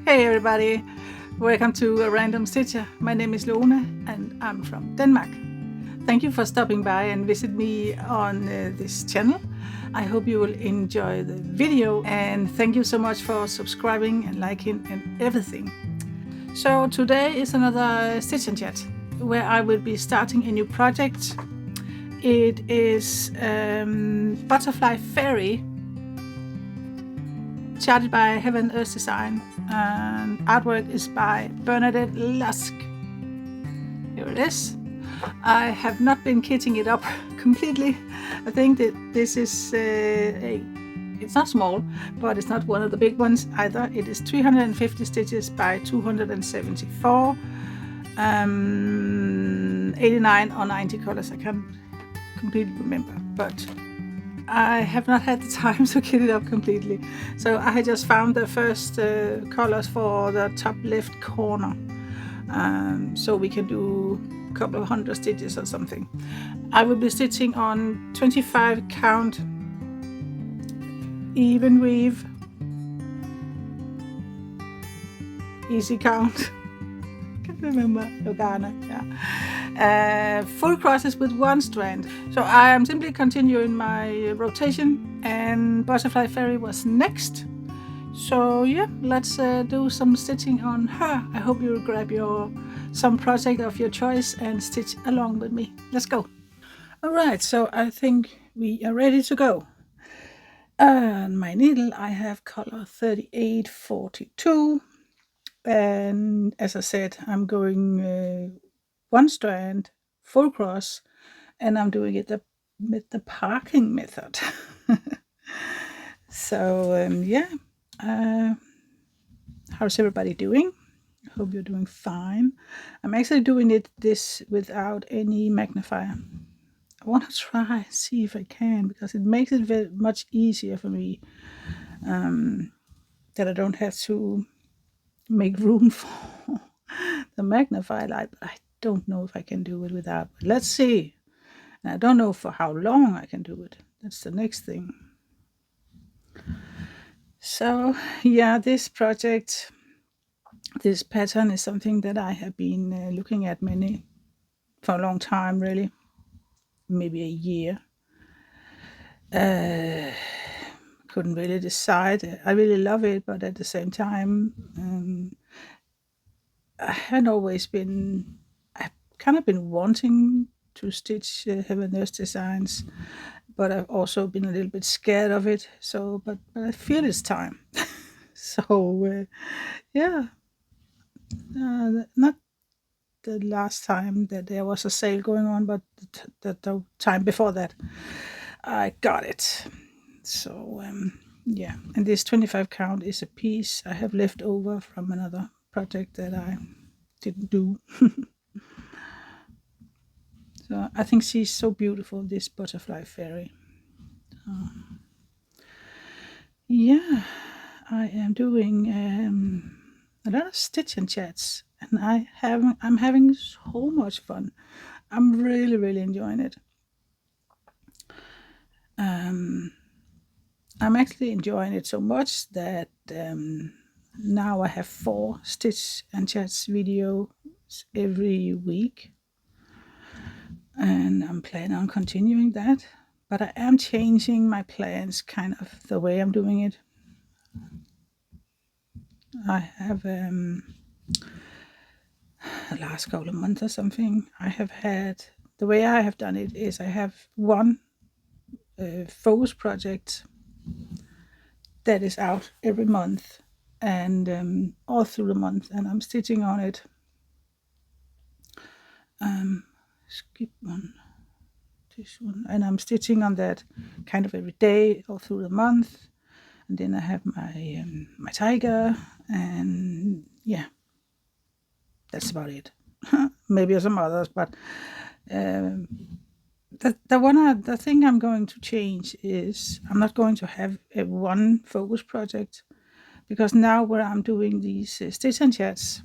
Hey everybody, welcome to A Random Stitcher. My name is Lone and I'm from Denmark. Thank you for stopping by and visit me on this channel. I hope you will enjoy the video and thank you so much for subscribing and liking and everything. So today is another Stitch and Chat where I will be starting a new project. It is Butterfly Fairy, charted by Haed and Design, and artwork is by Bernadette Lusk. Here it is. I have not been kitting it up completely. I think that this is it's not small, but it's not one of the big ones either. It is 350 stitches by 274, 89 or 90 colors. I can't completely remember, but I have not had the time to kit it up completely. So I just found the first colors for the top left corner. So we can do a couple of hundred stitches or something. I will be stitching on 25 count Evenweave, easy count. Can't remember, Logana, yeah. Full crosses with one strand. So I am simply continuing my rotation, and Butterfly Fairy was next. So yeah, let's do some stitching on her. I hope you'll grab some project of your choice and stitch along with me. Let's go. Alright, so I think we are ready to go. On my needle I have color 3842, and as I said, I'm going one strand, full cross, and I'm doing it with the parking method. So yeah, how's everybody doing? I hope you're doing fine. I'm actually doing this without any magnifier. I want to try see if I can, because it makes it very much easier for me, that I don't have to make room for the magnify light, but I don't know if I can do it without. But let's see. And I don't know for how long I can do it. That's the next thing. So yeah, this project, this pattern is something that I have been looking at for a long time, really, maybe a year. Couldn't really decide. I really love it, but at the same time, I've kind of been wanting to stitch Haed and Designs, but I've also been a little bit scared of it. So, but I feel it's time. So, yeah, not the last time that there was a sale going on, but the time before that, I got it. So, yeah, and this 25 count is a piece I have left over from another project that I didn't do. So I think she's so beautiful, this Butterfly Fairy. Yeah, I am doing a lot of stitch and chats, and I'm having so much fun. I'm really enjoying it. I'm actually enjoying it so much that now I have 4 stitch and chats videos every week, and I'm planning on continuing that. But I am changing my plans, kind of the way I'm doing it. I have the last couple of months or something, I have had, the way I have done it is I have one focus project that is out every month, and all through the month, and I'm stitching on it. Skip one, this one, and I'm stitching on that kind of every day all through the month. And then I have my my tiger, and yeah, that's about it. Maybe some others, but the thing I'm going to change is I'm not going to have a one focus project, because now where I'm doing these stitch and chats,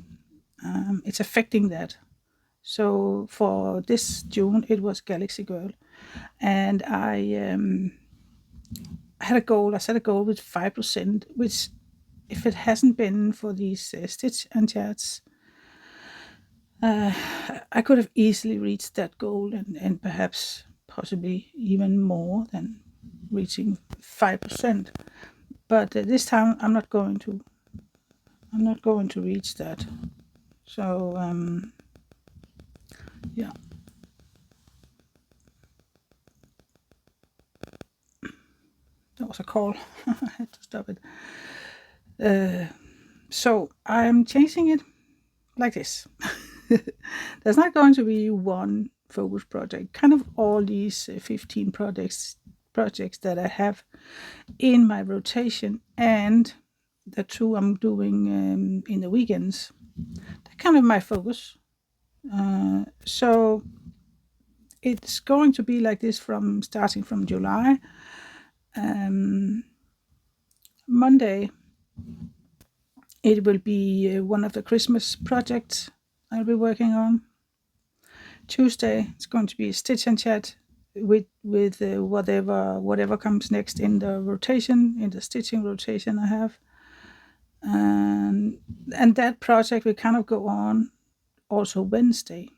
it's affecting that. So for this June it was Galaxy Girl, and I had a goal. I set a goal with 5%, which if it hasn't been for these stitch and chats, I could have easily reached that goal and perhaps possibly even more than reaching 5%. But this time I'm not going to reach that. So yeah. That was a call. I had to stop it. So I'm changing it like this. There's not going to be one focus project. Kind of all these 15 projects that I have in my rotation, and the 2 I'm doing in the weekends. They're kind of my focus. So it's going to be like this starting from July. Monday, it will be one of the Christmas projects I'll be working on. Tuesday, it's going to be a stitch and chat with whatever comes next in the rotation, in the stitching rotation I have. And that project will kind of go on also Wednesday.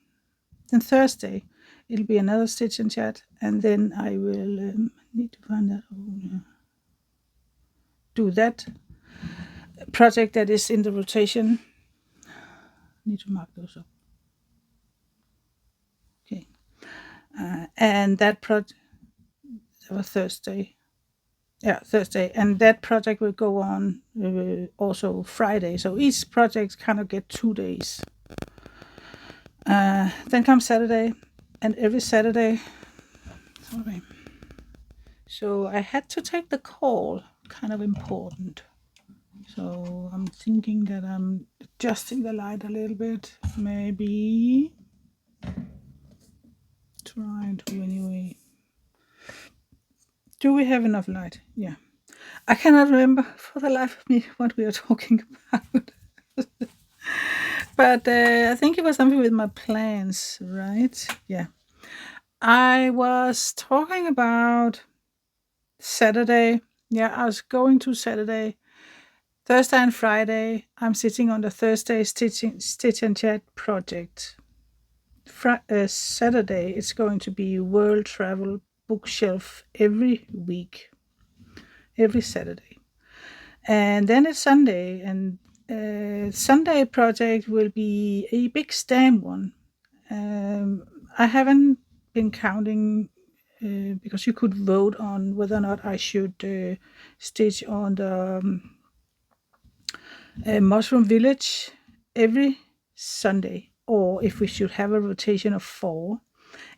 Then Thursday, it'll be another stitch and chat, and then I will need to find that. Do that project that is in the rotation. Need to mark those up. Okay, and that project was Thursday. Yeah, Thursday, and that project will go on also Friday. So each project kind of get 2 days. Then comes Saturday, and every Saturday. Sorry. So I had to take the call. Kind of important. So I'm thinking that I'm adjusting the light a little bit. Maybe trying to anyway. Do we have enough light? Yeah. I cannot remember for the life of me what we are talking about. But I think it was something with my plans, right? Yeah. I was talking about Saturday. Yeah, I was going to Saturday. Thursday and Friday, I'm sitting on the Thursday Stitch and Chat project. Saturday, it's going to be World Travel Bookshelf every week, every Saturday. And then it's Sunday, and Sunday project will be a big stamp one. I haven't been counting because you could vote on whether or not I should stitch on the Mushroom Village every Sunday, or if we should have a rotation of 4.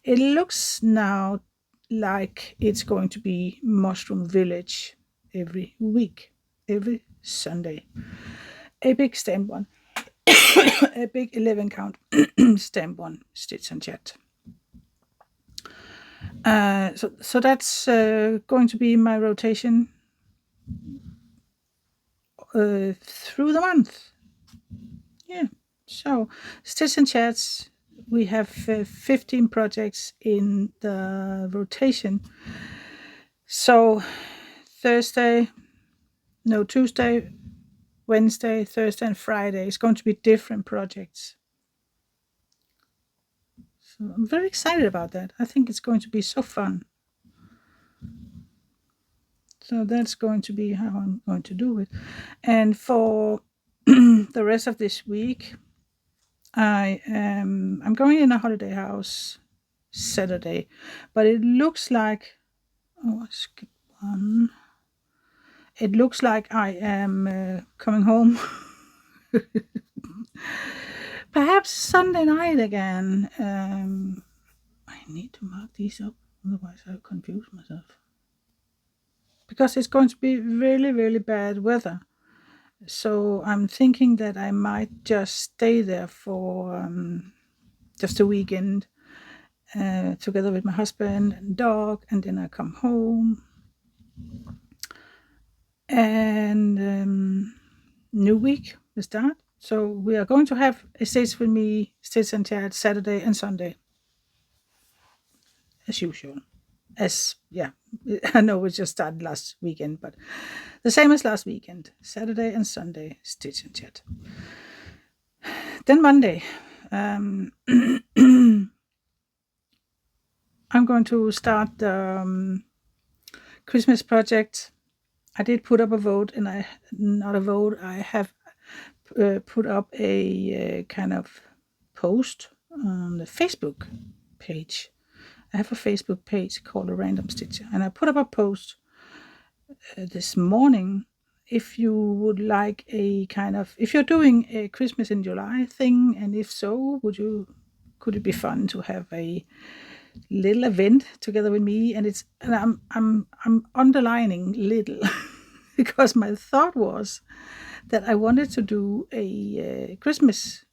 It looks now like it's going to be Mushroom Village every week, every Sunday. A big stamp one, a big 11 count stamp one, stitch and chat. So that's going to be my rotation through the month. Yeah. So stitch and chats, we have 15 projects in the rotation. So Tuesday, Wednesday, Thursday, and Friday is going to be different projects. So I'm very excited about that. I think it's going to be so fun. So that's going to be how I'm going to do it. And for the rest of this week, I'm going in a holiday house Saturday, but it looks like I skipped one. It looks like I am coming home. Perhaps Sunday night again. I need to mark these up, otherwise I'll confuse myself. Because it's going to be really, really bad weather. So I'm thinking that I might just stay there for just a weekend together with my husband and dog, and then I come home. And new week will start. So we are going to have a Stitch with me, Stitch and Chat Saturday and Sunday, as usual. I know we just started last weekend, but the same as last weekend, Saturday and Sunday, stitch and chat. Then Monday, I'm going to start the Christmas project. I did put up a vote, and I have put up a kind of post on the Facebook page. I have a Facebook page called A Random Stitcher, and I put up a post this morning. If you would like if you're doing a Christmas in July thing, and if so, could it be fun to have a little event together with me? And I'm underlining little because my thought was that I wanted to do a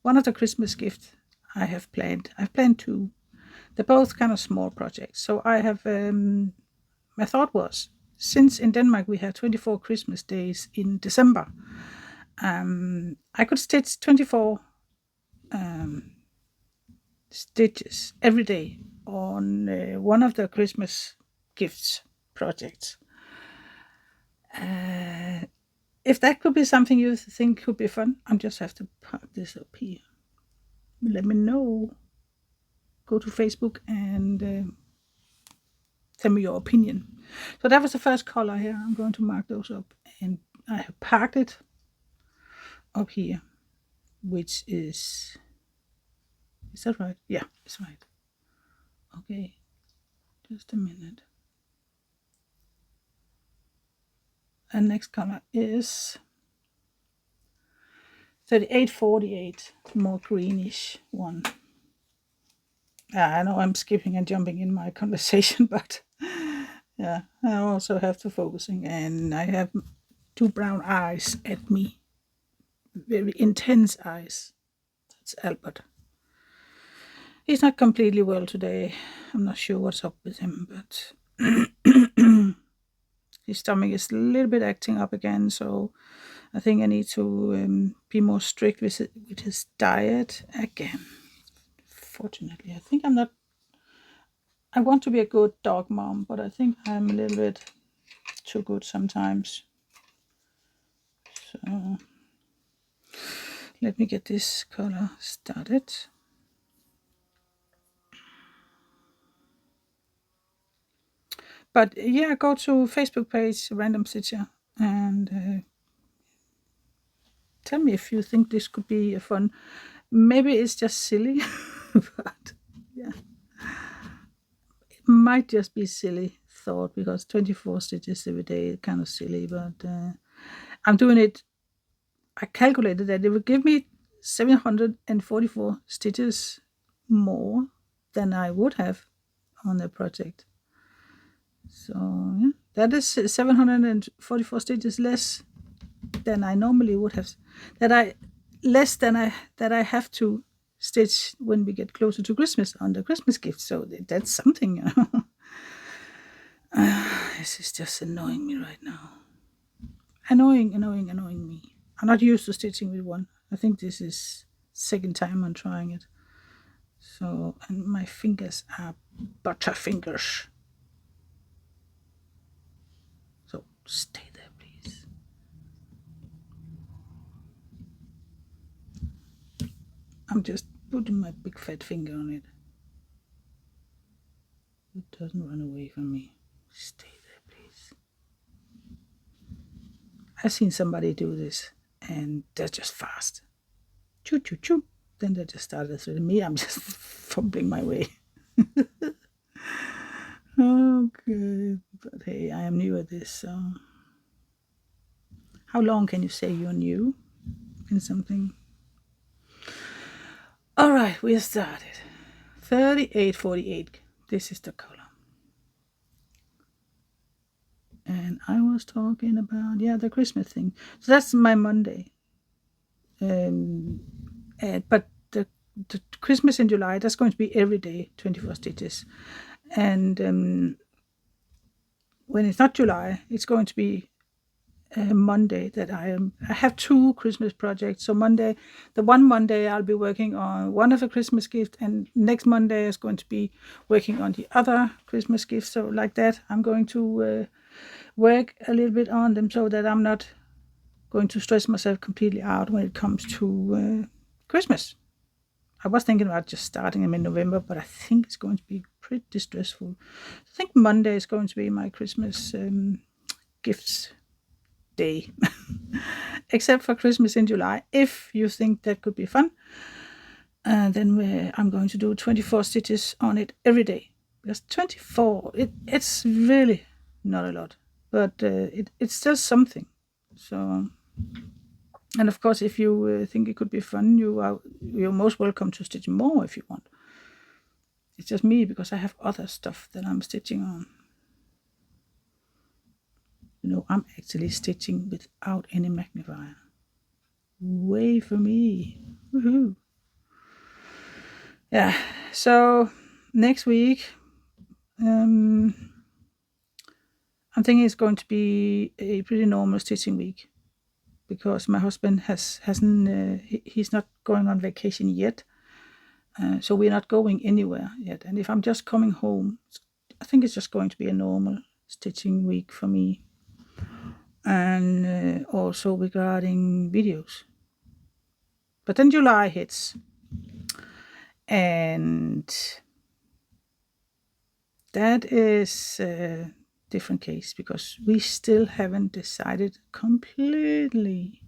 one of the Christmas gifts I have planned. I've planned two. They're both kind of small projects. So I have, my thought was, since in Denmark we have 24 Christmas days in December, I could stitch 24 stitches every day on one of the Christmas gifts projects. If that could be something you think could be fun, I just have to park this up here. Let me know. Go to Facebook and tell me your opinion. So that was the first color here. I'm going to mark those up, and I have parked it up here, which is that right? Yeah, it's right. Okay, just a minute. And next color is 3848, more greenish one. I know I'm skipping and jumping in my conversation, but yeah, I also have to focusing, and I have two brown eyes at me, very intense eyes. That's Albert. He's not completely well today. I'm not sure what's up with him, but his stomach is a little bit acting up again, so I think I need to be more strict with his diet again. Fortunately, I think I'm not. I want to be a good dog mom, but I think I'm a little bit too good sometimes. So let me get this color started. But yeah, go to Facebook page Random Stitcher and tell me if you think this could be a fun. Maybe it's just silly, but yeah, it might just be silly thought, because 24 stitches every day is kind of silly. But I'm doing it. I calculated that it would give me 744 stitches more than I would have on the project. So yeah, that is 744 stitches less than I normally would have. Less than I have to stitch when we get closer to Christmas on the Christmas gift. So that's something. This is just annoying me right now. Annoying me. I'm not used to stitching with one. I think this is second time I'm trying it. So, and my fingers are butter fingers. So stay there, please. I'm just putting my big fat finger on it. It doesn't run away from me. Stay there, please. I've seen somebody do this, and they're just fast. Choo choo choo. Then they just started threading me. I'm just fumbling my way. Okay, but hey, I am new at this, so how long can you say you're new in something? All right, we started. 3848. This is the color. And I was talking about the Christmas thing. So that's my Monday. But the Christmas in July, that's going to be every day, 24 stitches. And when it's not July, it's going to be Monday that I have 2 Christmas projects. So the one Monday I'll be working on one of the Christmas gifts, and next Monday is going to be working on the other Christmas gift. So like that, I'm going to work a little bit on them so that I'm not going to stress myself completely out when it comes to Christmas. I was thinking about just starting them in November, but I think it's going to be pretty stressful. I think Monday is going to be my Christmas gifts day, except for Christmas in July. If you think that could be fun, then I'm going to do 24 stitches on it every day. Because 24, it's really not a lot, but it's still something. So, and of course, if you think it could be fun, you're most welcome to stitch more if you want. It's just me because I have other stuff that I'm stitching on. I'm actually stitching without any magnifier. Way for me. Woohoo. Yeah, so next week, I'm thinking it's going to be a pretty normal stitching week because my husband he's not going on vacation yet. So we're not going anywhere yet. And if I'm just coming home, I think it's just going to be a normal stitching week for me. And also regarding videos. But then July hits. And that is a different case because we still haven't decided completely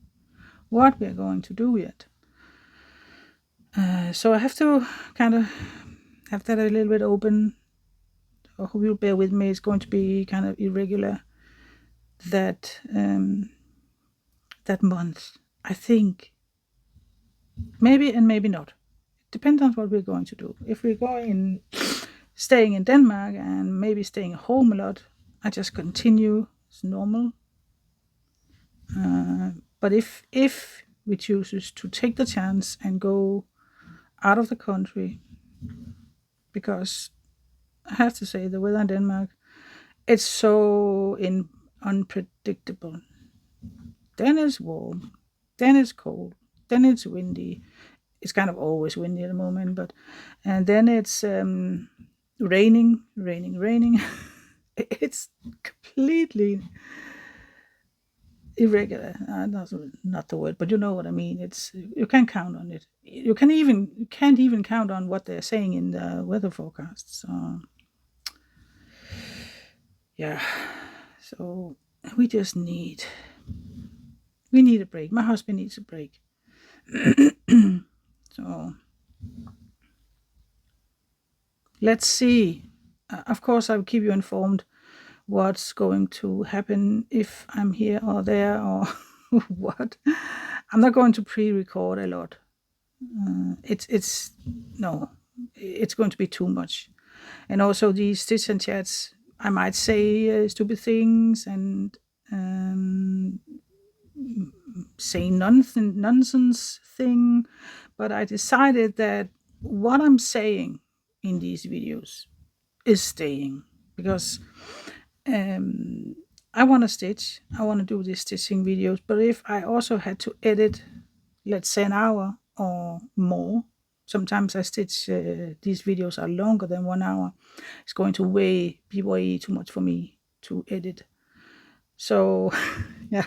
what we're going to do yet. So I have to kind of have that a little bit open. I hope you'll bear with me. It's going to be kind of irregular that month. I think maybe and maybe not. It depends on what we're going to do. If we're staying in Denmark and maybe staying home a lot, I just continue as normal. But if we choose to take the chance and go out of the country, because I have to say the weather in Denmark, it's so unpredictable. Then it's warm, then it's cold, then it's windy. It's kind of always windy at the moment, and then it's raining. It's completely irregular. That's not the word, but you know what I mean. You can't count on it. You can't even count on what they're saying in the weather forecasts. So, yeah. So we need a break. My husband needs a break. So let's see. Of course, I'll keep you informed what's going to happen if I'm here or there or what. I'm not going to pre-record a lot. It's going to be too much. And also these stitch and chats, I might say stupid things and say nonsense thing, but I decided that what I'm saying in these videos is staying because I want to stitch. I want to do these stitching videos, but if I also had to edit, let's say an hour or more, sometimes I stitch, these videos are longer than 1 hour. It's going to be way too much for me to edit. So, yeah.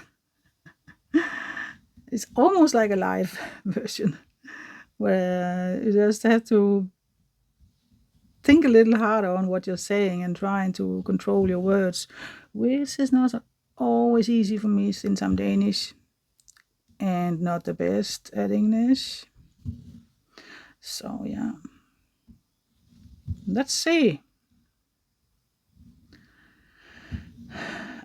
It's almost like a live version where you just have to think a little harder on what you're saying and trying to control your words, which is not always easy for me since I'm Danish and not the best at English. So, yeah. Let's see.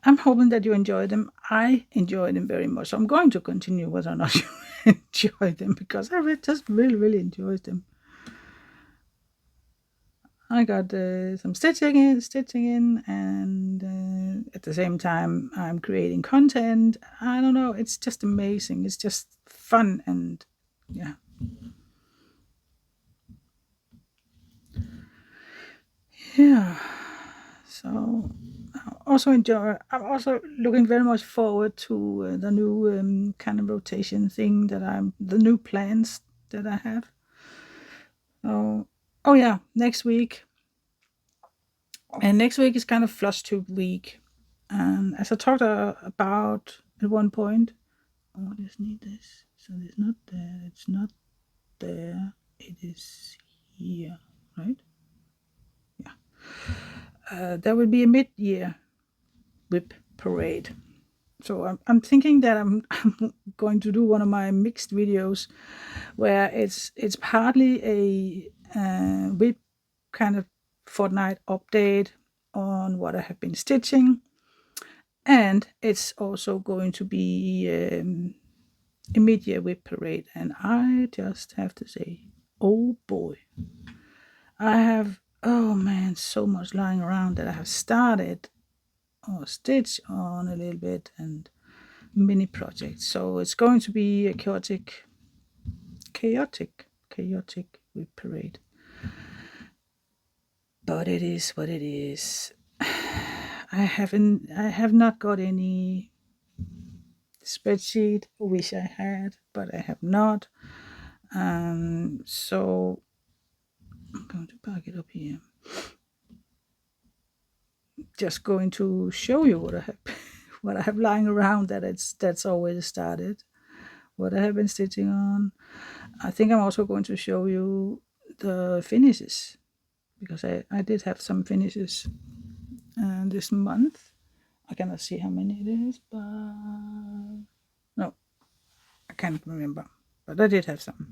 I'm hoping that you enjoy them. I enjoy them very much. So I'm going to continue whether or not you enjoy them because I just really, really enjoy them. I got some stitching in, and at the same time I'm creating content. I don't know, it's just amazing. It's just fun, and yeah. Yeah. So also enjoy. I'm also looking very much forward to the new kind of rotation thing the new plans that I have. Oh yeah, next week. And next week is kind of flush tube week. And as I talked about at one point, oh, I just need this. So it's not there. It's not there. It is here, right? Yeah. There will be a mid-year whip parade. So I'm thinking that I'm going to do one of my mixed videos where it's partly a whip kind of fortnight update on what I have been stitching, and it's also going to be a mid-year whip parade. And I just have to say, oh boy, I have, oh man, so much lying around that I have started or stitched on a little bit and mini projects. So it's going to be a chaotic whip parade. But it is what it is. I have not got any spreadsheet. I wish I had, but I have not. So I'm going to back it up here. Just going to show you what I have what I have lying around that's already started. What I have been stitching on. I think I'm also going to show you the finishes, because I did have some finishes this month. I cannot see how many it is, but no, I can't remember. But I did have some.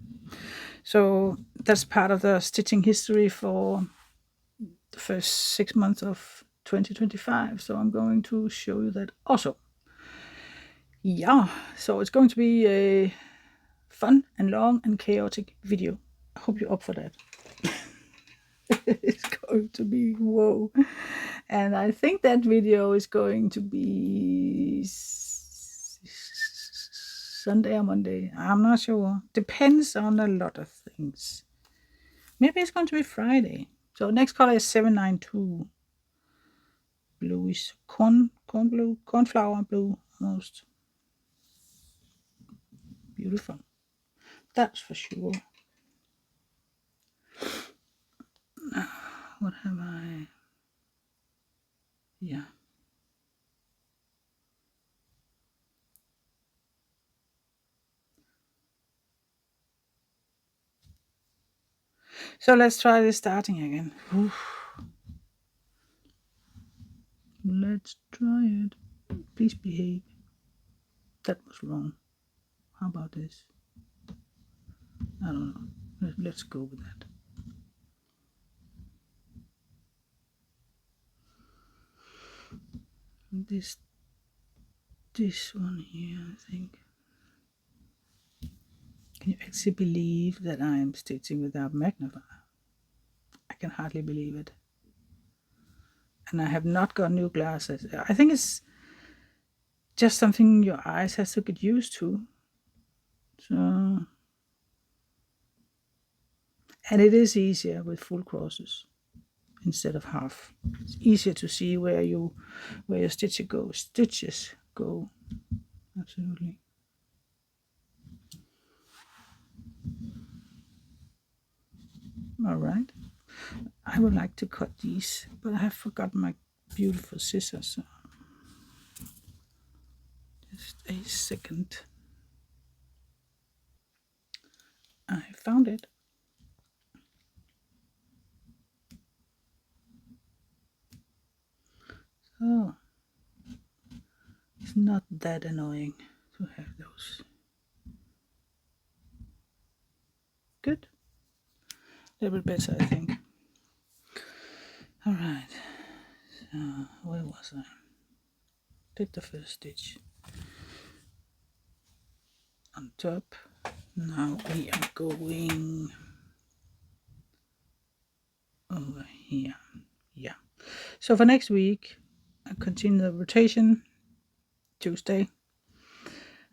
So that's part of the stitching history for the first 6 months of 2025. So I'm going to show you that also. Yeah, so it's going to be a fun and long and chaotic video. I hope you're up for that. It's going to be whoa. And I think that video is going to be Sunday or Monday. I'm not sure. Depends on a lot of things. Maybe it's going to be Friday. So next color is 792. Bluish corn blue, cornflower blue almost. Beautiful. That's for sure. What have I? Yeah. So let's try this starting again. Let's try it. Please behave. That was wrong. How about this? I don't know. Let's go with that. This one here, I think. Can you actually believe that I'm stitching without magnifier? I can hardly believe it. And I have not got new glasses. I think it's just something your eyes has to get used to. So, and it is easier with full crosses instead of half. It's easier to see where your stitches go. Absolutely. All right. I would like to cut these, but I have forgotten my beautiful scissors. So just a second. I found it. So it's not that annoying to have those. Good. A little bit better, I think. All right. So where was I? Did the first stitch on top. Now we are going over here. Yeah. So for next week, I continue the rotation. Tuesday.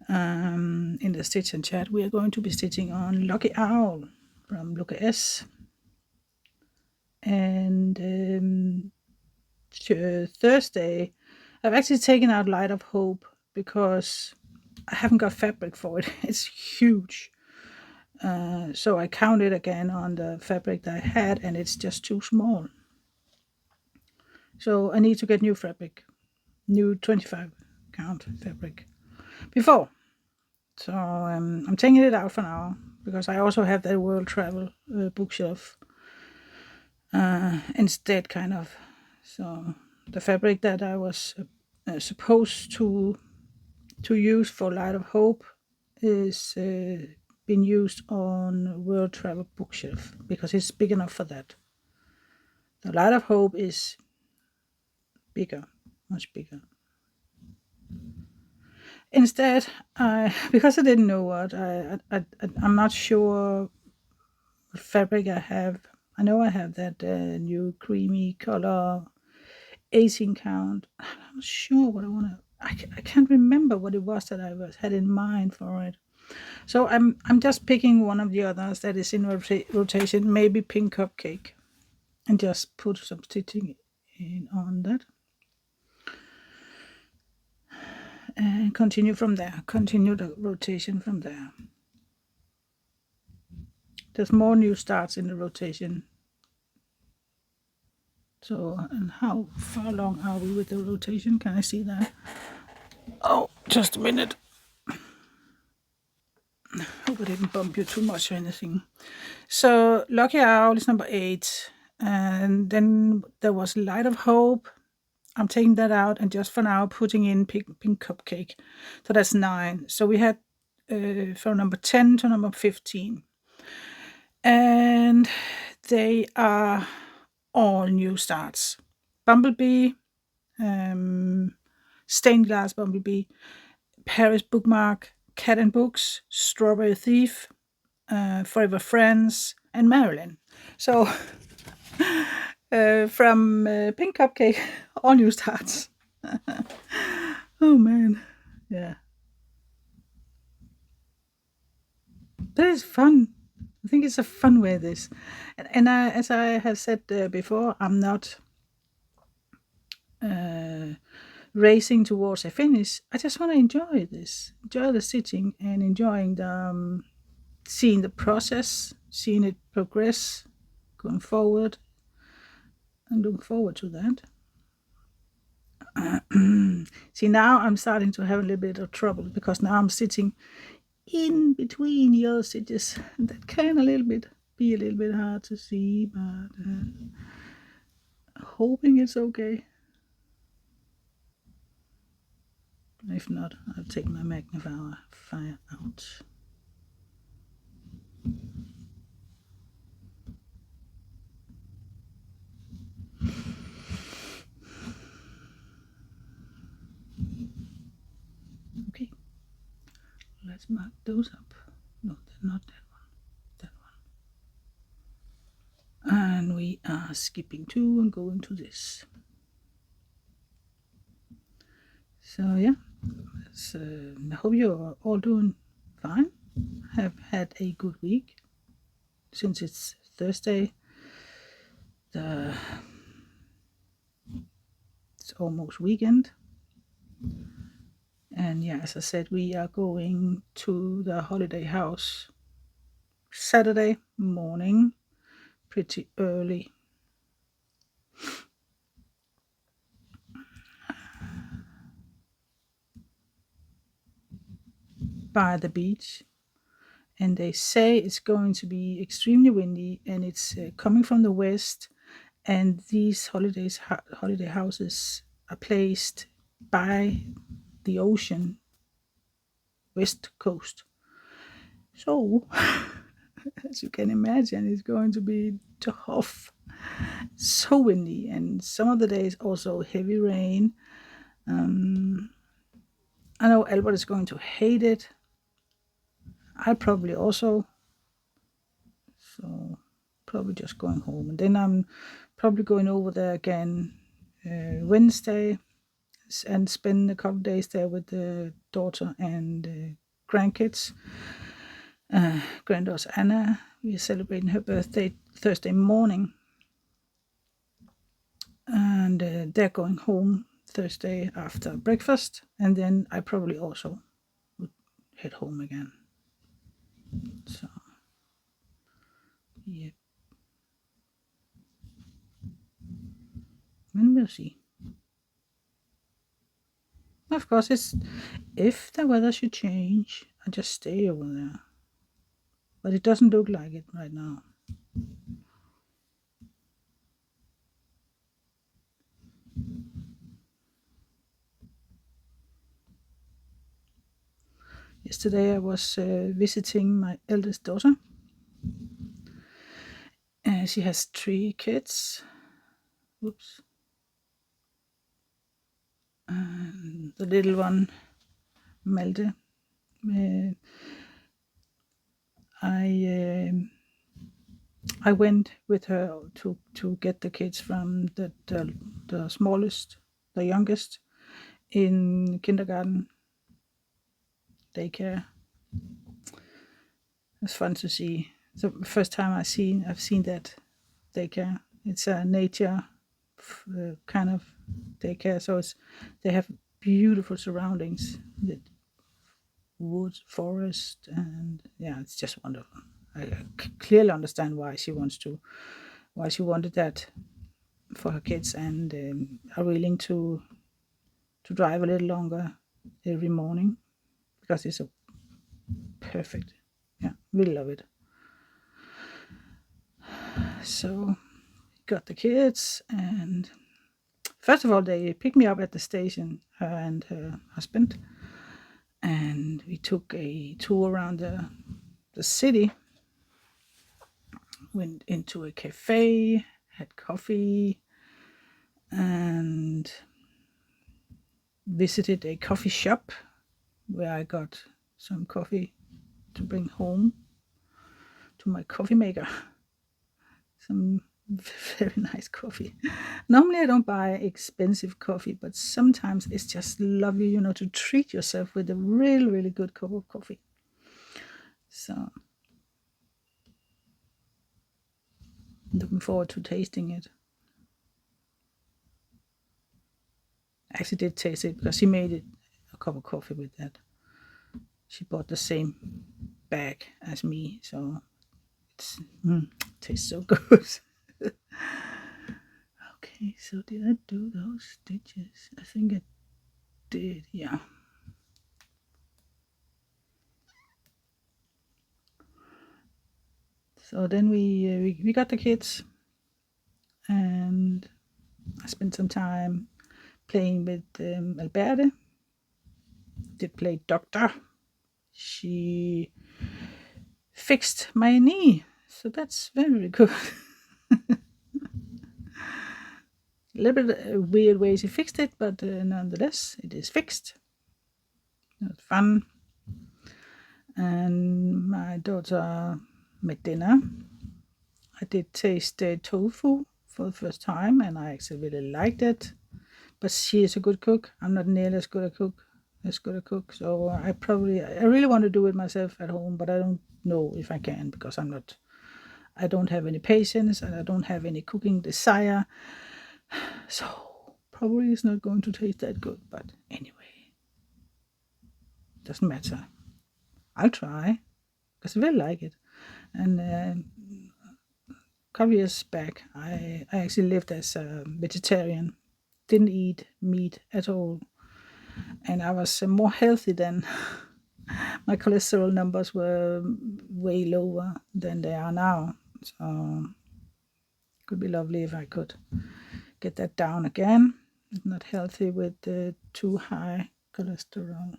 In the stitch and chat, we are going to be stitching on Lucky Owl from Luca S. And Thursday, I've actually taken out Light of Hope because I haven't got fabric for it. It's huge. So I counted again on the fabric that I had, and it's just too small. So I need to get new fabric, new 25 count fabric before. So I'm taking it out for now because I also have that world travel bookshelf instead, kind of. So the fabric that I was supposed to use for Light of Hope is been used on world travel bookshelf because it's big enough for that. The Light of Hope is bigger, much bigger. Instead, because I didn't know what I'm not sure what fabric I have. I know I have that new creamy color 18 count. I'm not sure what I want to. I can't remember what it was that I had in mind for it. So I'm just picking one of the others that is in rotation, maybe Pink Cupcake, and just put some stitching in on that. And continue from there. Continue the rotation from there. There's more new starts in the rotation. So, and how far along are we with the rotation? Can I see that? Oh, just a minute. Hope I didn't bump you too much or anything. So, Lucky Owl is number 8. And then there was Light of Hope. I'm taking that out and just for now putting in Pink Cupcake. So that's 9. So we had from number 10 to number 15. And they are all new starts. Bumblebee, Stained Glass Bumblebee, Paris Bookmark, Cat and Books, Strawberry Thief, Forever Friends, and Marilyn. So from Pink Cupcake, all new starts. Oh man, yeah. But it's fun. I think it's a fun way, this. And as I have said before, I'm not racing towards a finish. I just want to enjoy this, enjoy the sitting and enjoying the seeing the process, seeing it progress, going forward. I'm looking forward to that. See, now I'm starting to have a little bit of trouble because now I'm sitting in between the other stitches. That can be a little bit hard to see, but hoping it's okay. If not, I'll take my magnifier out. Okay, let's mark those up. No, not that one. That one. And we are skipping 2 and going to this. So yeah, I hope you're all doing fine. Have had a good week since it's Thursday. It's almost weekend. And yeah, as I said, we are going to the holiday house Saturday morning, pretty early. By the beach. And they say it's going to be extremely windy and it's coming from the west. And these holiday houses are placed by the ocean, west coast. So, as you can imagine, it's going to be tough. So windy, and some of the days also heavy rain. I know Albert is going to hate it. I probably also. So, probably just going home. And then I'm probably going over there again Wednesday and spend a couple of days there with the daughter and grandkids. Granddaughter Anna, we are celebrating her birthday Thursday morning. And they're going home Thursday after breakfast, and then I probably also would head home again. So, yeah. And we'll see. Of course, it's if the weather should change, I just stay over there. But it doesn't look like it right now. Yesterday I was visiting my eldest daughter. She has 3 kids. Oops. And the little one, Malte. I went with her to get the kids from the smallest, the youngest, in kindergarten, daycare. It's fun to see. The first time I've seen that daycare. It's a nature kind of daycare, so they have beautiful surroundings, the woods, forest, and yeah, it's just wonderful. I clearly understand why she wanted that for her kids, and are willing to drive a little longer every morning because it's a perfect. Yeah, we love it. So got the kids, and first of all they picked me up at the station, her and her husband, and we took a tour around the city. Went into a cafe, had coffee, and visited a coffee shop where I got some coffee to bring home to my coffee maker. Some very nice coffee. Normally I don't buy expensive coffee, but sometimes it's just lovely, to treat yourself with a really, really good cup of coffee. So looking forward to tasting it. I actually did taste it because she made it a cup of coffee with that. She bought the same bag as me, so it tastes so good. Okay, so did I do those stitches? I think I did, yeah. So then we got the kids, and I spent some time playing with Alberte. Did play doctor. She fixed my knee, so that's very good. A little bit weird way she fixed it, but nonetheless, it is fixed. It was fun. And my daughter made dinner. I did taste tofu for the first time, and I actually really liked it. But she is a good cook. I'm not nearly as good a cook. So I really want to do it myself at home, but I don't know if I can because I don't have any patience and I don't have any cooking desire. So probably it's not going to taste that good, but anyway, doesn't matter. I'll try because I really like it. And a couple years back, I actually lived as a vegetarian, didn't eat meat at all, and I was more healthy then. My cholesterol numbers were way lower than they are now, so it could be lovely if I could get that down again. It's not healthy with too high cholesterol.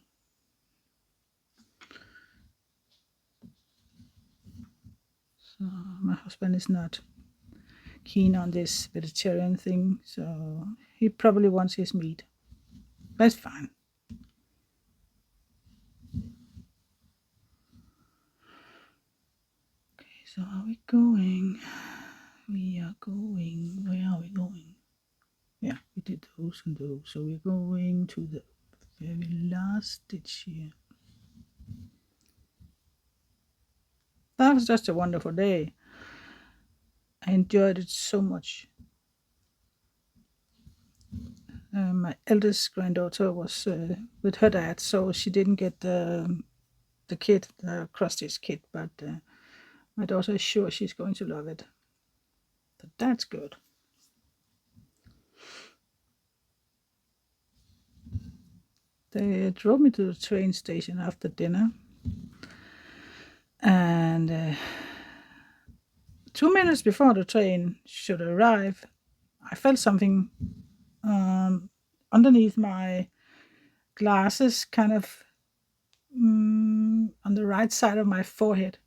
So my husband is not keen on this vegetarian thing, so he probably wants his meat. That's fine. Okay, so are we going? We are going. Where are we going? Yeah, we did those and those. So we're going to the very last stitch here. That was just a wonderful day. I enjoyed it so much. My eldest granddaughter was with her dad, so she didn't get the kit, the cross-stitch kit, but my daughter is sure she's going to love it. So that's good. They drove me to the train station after dinner, and 2 minutes before the train should arrive, I felt something underneath my glasses, kind of on the right side of my forehead.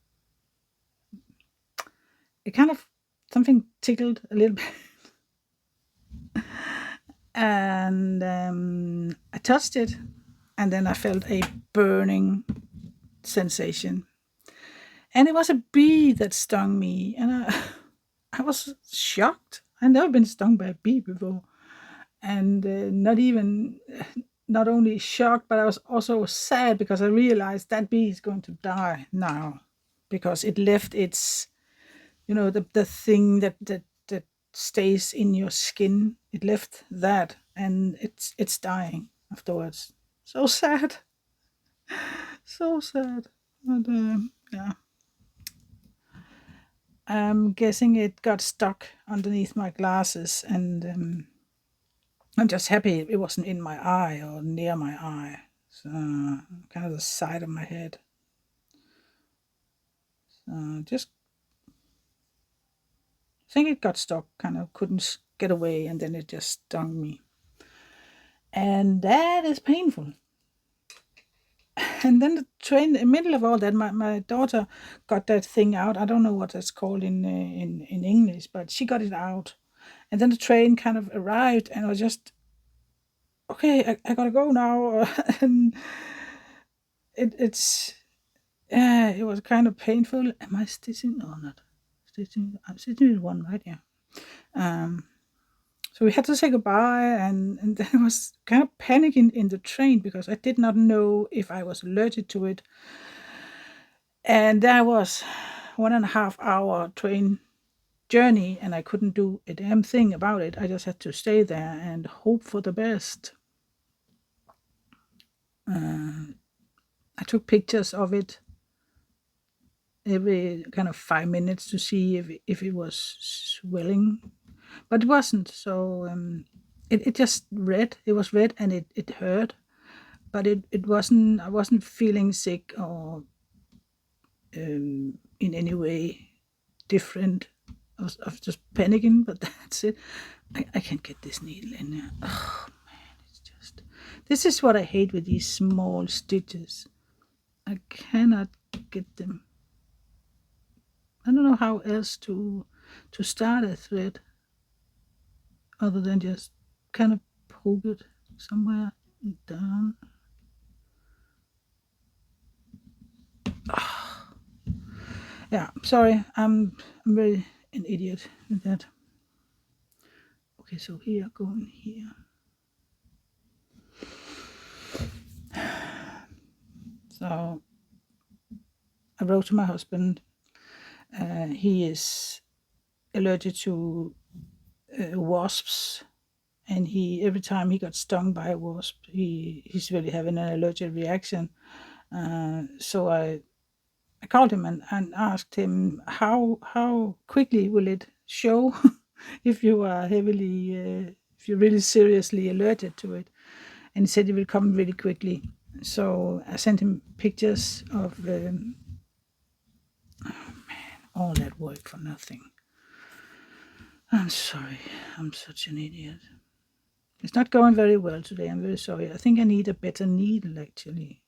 It kind of something tickled a little bit, and I touched it, and then I felt a burning sensation, and it was a bee that stung me, and I was shocked. I'd never been stung by a bee before, and not only shocked, but I was also sad because I realized that bee is going to die now, because it left its, the thing that stays in your skin. It left that, and it's dying afterwards. So sad, so sad. But yeah, I'm guessing it got stuck underneath my glasses, and I'm just happy it wasn't in my eye or near my eye. So kind of the side of my head. Just think it got stuck, kind of couldn't get away, and then it just stung me. And that is painful. And then the train, in the middle of all that, my daughter got that thing out. I don't know what it's called in English, but she got it out. And then the train kind of arrived, and I was just, okay, I gotta go now. And it's, yeah, it was kind of painful. Am I stitching or not? Stitching? I'm stitching with one, right? Yeah. So we had to say goodbye, and then I was kind of panicking in the train because I did not know if I was allergic to it. And that was 1.5 hour train journey, and I couldn't do a damn thing about it. I just had to stay there and hope for the best. I took pictures of it every kind of 5 minutes to see if it was swelling, but it wasn't. So it just red. It was red, and it hurt, but it wasn't. I wasn't feeling sick or in any way different. I was just panicking, but that's it. I can't get this needle in there. Oh man, it's just, this is what I hate with these small stitches. I cannot get them. I don't know how else to start a thread other than just kind of poke it somewhere down. Oh. Yeah, sorry, I'm really an idiot with that. Okay, so here, going here. So I wrote to my husband. He is allergic to wasps, and every time he got stung by a wasp, he's really having an allergic reaction. So I called him and asked him how quickly will it show if you are if you're really seriously allergic to it. And he said it will come really quickly. So I sent him pictures of all that work for nothing. I'm sorry, I'm such an idiot. It's not going very well today. I'm very sorry. I think I need a better needle, actually.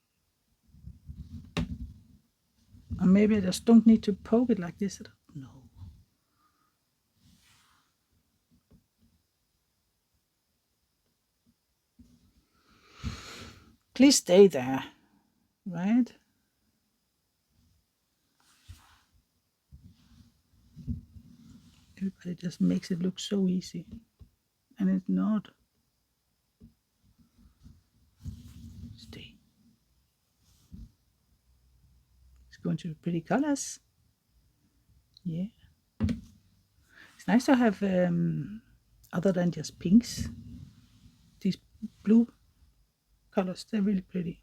Or maybe I just don't need to poke it like this. I don't know. Please stay there, right? Everybody just makes it look so easy, and it's not. Stay. It's going to be pretty colors. Yeah. It's nice to have other than just pinks. These blue colors. They're really pretty.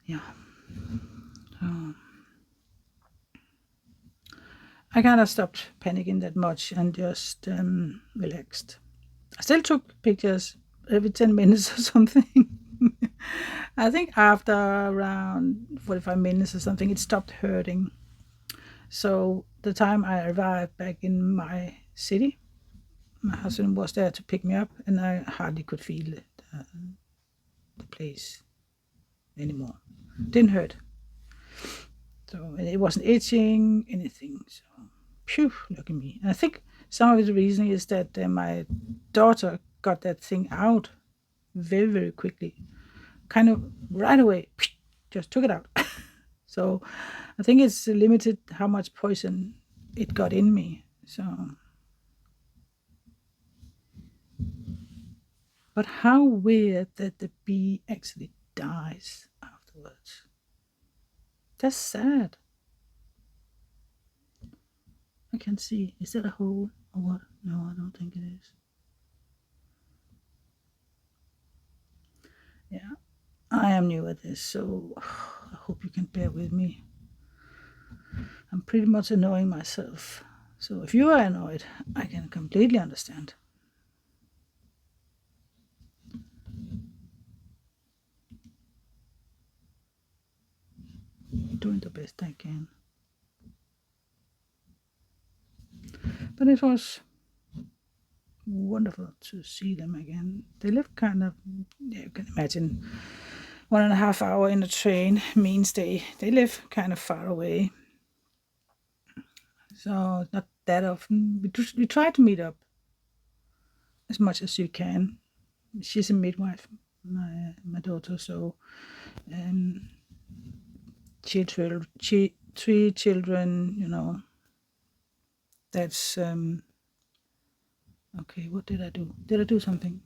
Yeah. I kind of stopped panicking that much and just relaxed. I still took pictures every 10 minutes or something. I think after around 45 minutes or something, it stopped hurting. So the time I arrived back in my city, my husband was there to pick me up, and I hardly could feel the place anymore. Didn't hurt. So it wasn't itching, anything. So, phew, look at me. And I think some of the reason is that my daughter got that thing out very, very quickly. Kind of right away, just took it out. So I think it's limited how much poison it got in me. So, but how weird that the bee actually dies afterwards. That's sad. I can't see. Is that a hole or what? No, I don't think it is. Yeah, I am new at this, so I hope you can bear with me. I'm pretty much annoying myself. So if you are annoyed, I can completely understand. Doing the best I can. But it was wonderful to see them again. They live kind of, yeah, you can imagine, 1.5 hour in a train means they live kind of far away. So not that often. We try to meet up as much as you can. She's a midwife, my daughter, so um, three children, that's okay. What did I do? Did I do something?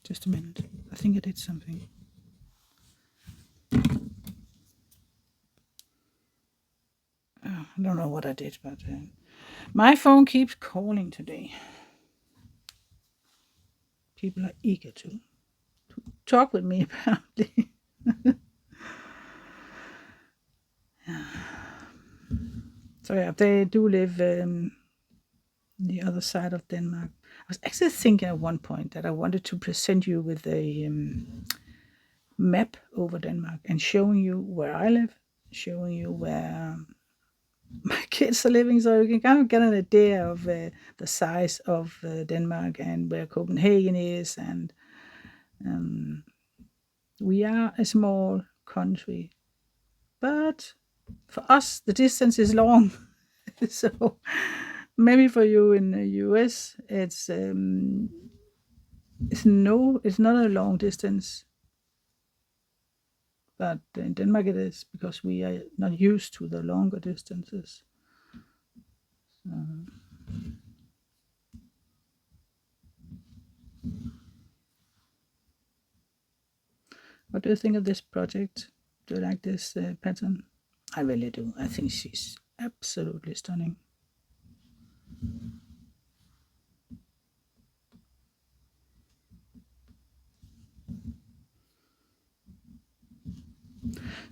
Just a minute. I think I did something. Oh, I don't know what I did, but my phone keeps calling today. People are eager to talk with me, apparently. So yeah, they do live the other side of Denmark. I was actually thinking at one point that I wanted to present you with a map over Denmark and showing you where I live, showing you where my kids are living, so you can kind of get an idea of the size of Denmark and where Copenhagen is. And we are a small country, but for us, the distance is long. So maybe for you in the US, it's not a long distance, but in Denmark it is because we are not used to the longer distances. What do you think of this project? Do you like this pattern? I really do. I think she's absolutely stunning.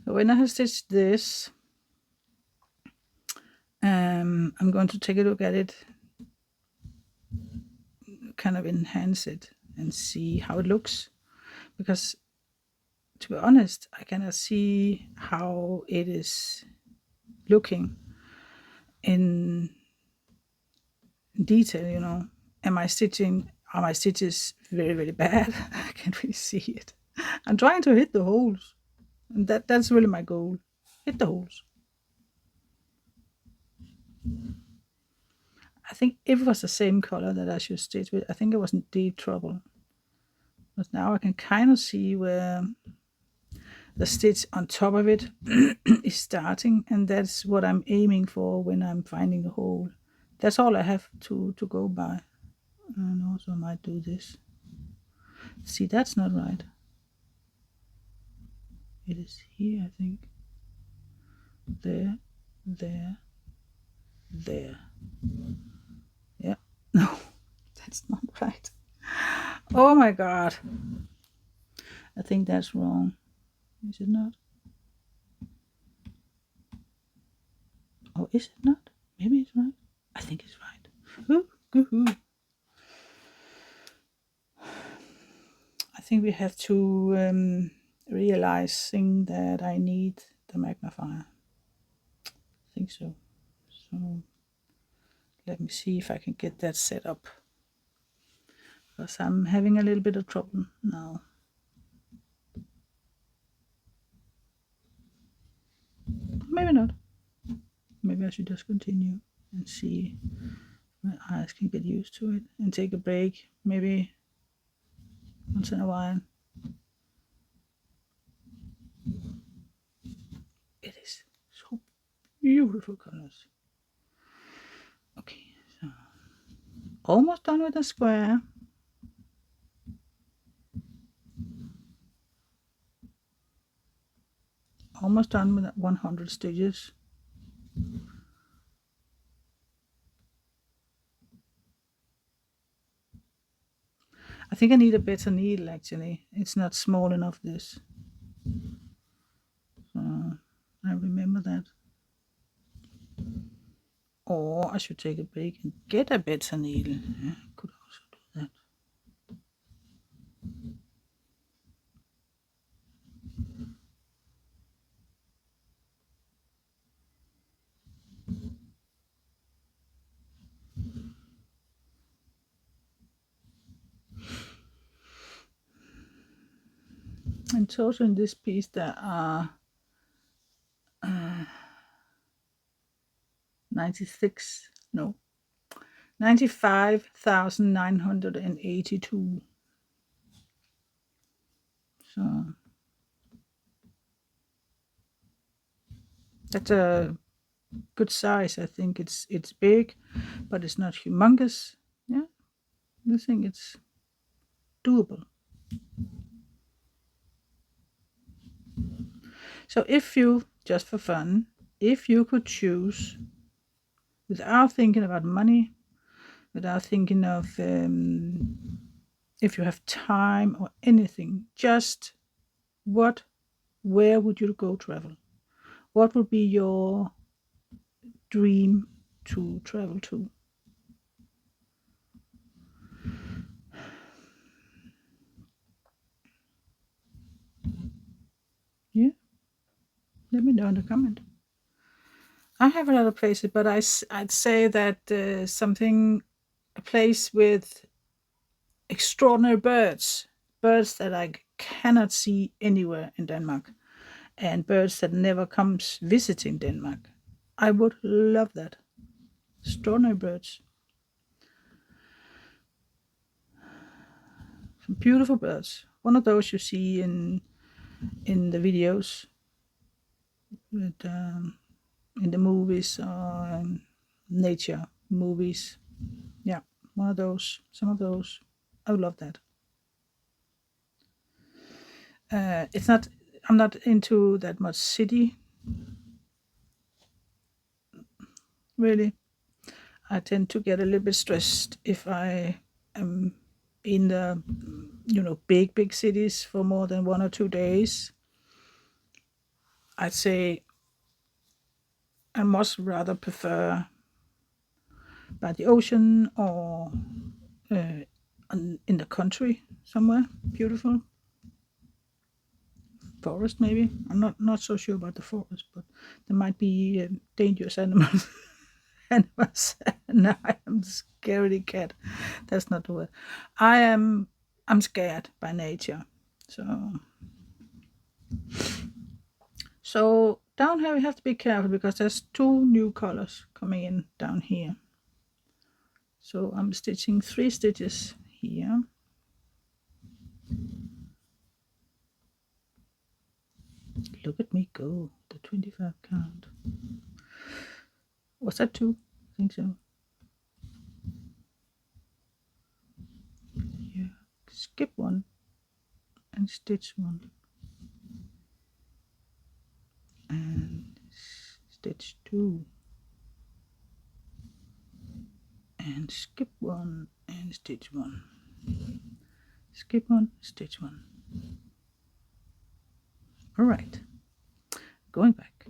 So when I have stitched this, I'm going to take a look at it, kind of enhance it and see how it looks. Because to be honest, I cannot see how it is looking in detail. Are my stitches very, very bad? I can't really see it. I'm trying to hit the holes. And that's really my goal. Hit the holes. I think if it was the same color that I should stitch with, I think I was in deep trouble. But now I can kind of see where the stitch on top of it is starting, and that's what I'm aiming for when I'm finding the hole. That's all I have to go by. And also I might do this. See, that's not right. It is here, I think. There, there, there. That's not right. Oh my god. I think that's wrong. Is it not? Oh, is it not? Maybe it's right. I think it's right. Ooh. I think we have to realizing that I need the magnifier. I think so. So let me see if I can get that set up, because I'm having a little bit of trouble now. Maybe not. Maybe I should just continue and see if my eyes can get used to it and take a break, maybe once in a while. It is so beautiful colors. Okay, so almost done with the square. Almost done with 100 stitches. I think I need a better needle actually. It's not small enough, this. So I remember that. Or I should take a break and get a better needle. Yeah, I could also do that. In total in this piece there are 95,982. So that's a good size. I think it's big, but it's not humongous. Yeah, I think it's doable. So if you, just for fun, if you could choose, without thinking about money, without thinking of if you have time or anything, just where would you go travel? What would be your dream to travel to? Yeah, let me know in the comment. I have a lot of places, but I'd say that a place with extraordinary birds that I cannot see anywhere in Denmark, and birds that never comes visiting Denmark. I would love that. Extraordinary birds. Some beautiful birds. One of those you see in the videos, with, in the movies or nature movies. Yeah, one of those. Some of those. I would love that. It's not. I'm not into that much city. Really, I tend to get a little bit stressed if I am in the big cities for more than 1 or 2 days. I'd say I much rather prefer by the ocean or in the country somewhere beautiful. Forest maybe. I'm not so sure about the forest, but there might be dangerous animals. Animals. No, I am scaredy cat. That's not the word. I'm scared by nature. So down here we have to be careful because there's 2 new colors coming in down here. So I'm stitching 3 stitches here. Look at me go, the 25 count. Was that 2? I think so. Yeah, skip 1 and stitch 1. And stitch 2. And skip 1 and stitch 1. Skip 1, stitch 1. Alright, going back.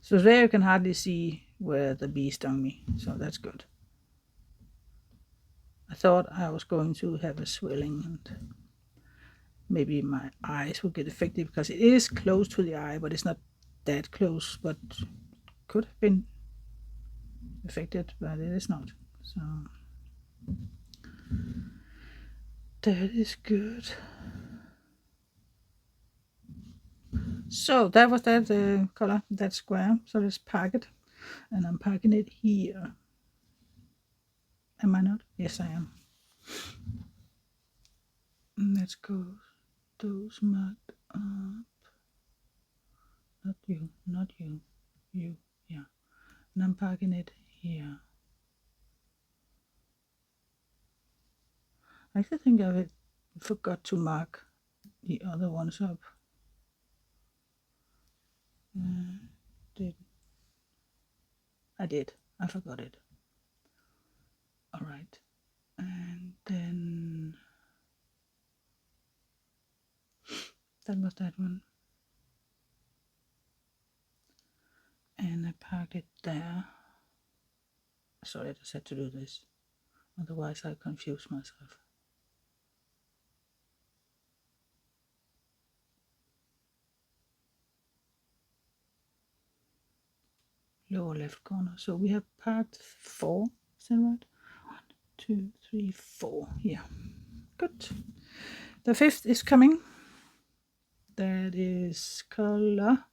So there you can hardly see where the bee stung me, so that's good. I thought I was going to have a swelling and maybe my eyes would get affected because it is close to the eye, but it's not that close, but could have been affected, but it is not. So that is good. So that was that color, that square. So let's pack it, and I'm packing it here. Am I not? Yes, I am. And let's go those marked up. Not you, not you, you, yeah. And I'm packing it here. I actually think I forgot to mark the other ones up. I did. I forgot it. All right. And then that was that one. And I packed it there. Sorry, I just had to do this. Otherwise, I confuse myself. Lower left corner. So we have packed 4. Is that right? 1, 2, 3, 4. Yeah. Good. The 5th is coming. That is color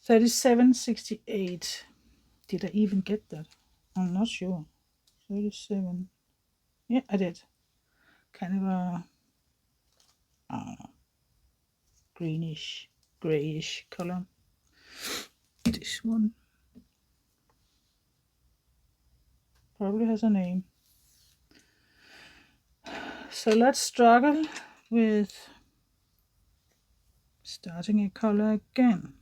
3768. Did I even get that? I'm not sure. 37. Yeah, I did. Kind of a greenish, grayish color. This one probably has a name. So let's struggle with starting a color again.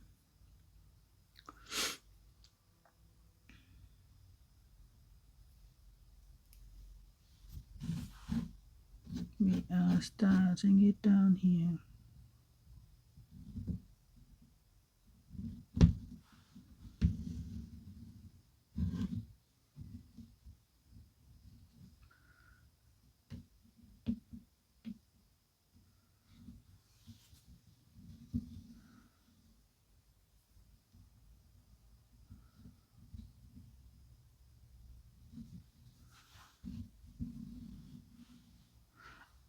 We are starting it down here.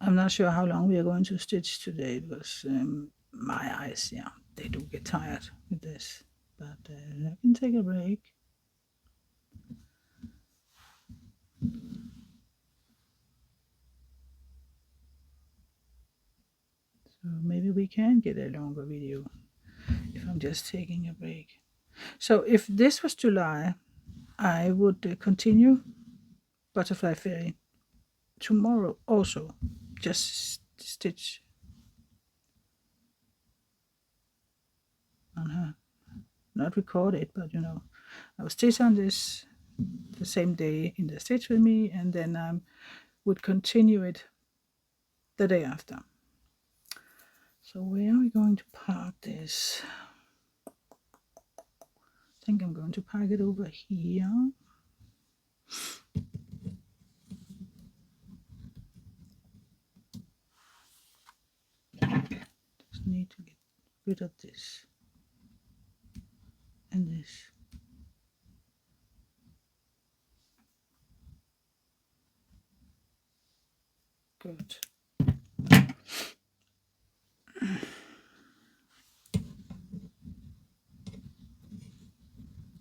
I'm not sure how long we are going to stitch today because my eyes, yeah, they do get tired with this. But I can take a break. So maybe we can get a longer video if I'm just taking a break. So if this was July, I would continue Butterfly Fairy tomorrow also. Just stitch on her. Not record it, but I will stitch on this the same day in the stitch with me, and then I would continue it the day after. So where are we going to park this? I think I'm going to park it over here. Just need to get rid of this and this. Good.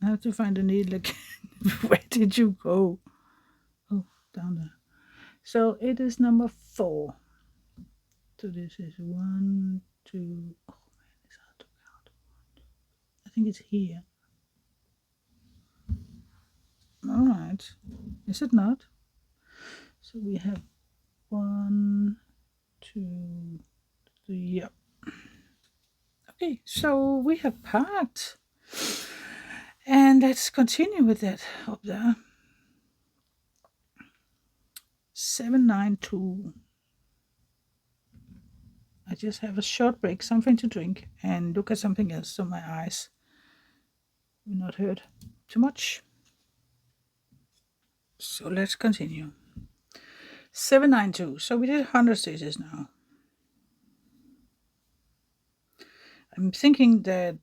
I have to find a needle again. Where did you go? Oh, down there. So it is number 4. So this is 1, 2. Oh man, it's hard to count. I think it's here. All right. Is it not? So we have 1, 2, 3, yep. Okay, so we have parked. And let's continue with that up there. 792. I just have a short break, something to drink, and look at something else so my eyes will not hurt too much. So let's continue. 792. So we did 100 stitches now. I'm thinking that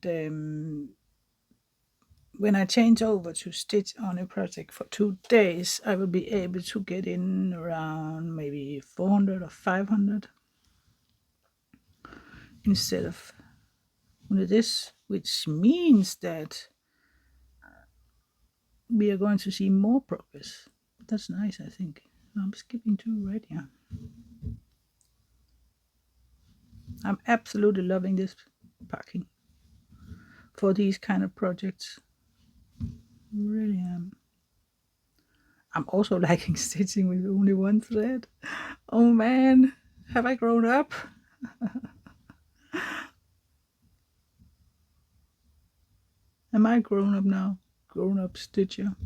when I change over to stitch on a project for 2 days, I will be able to get in around maybe 400 or 500 instead of only this, which means that we are going to see more progress. That's nice, I think. I'm skipping 2 right here. I'm absolutely loving this packing for these kind of projects. Really am. I'm also liking stitching with only one thread. Oh man, have I grown up? Am I grown up now? Grown up stitcher.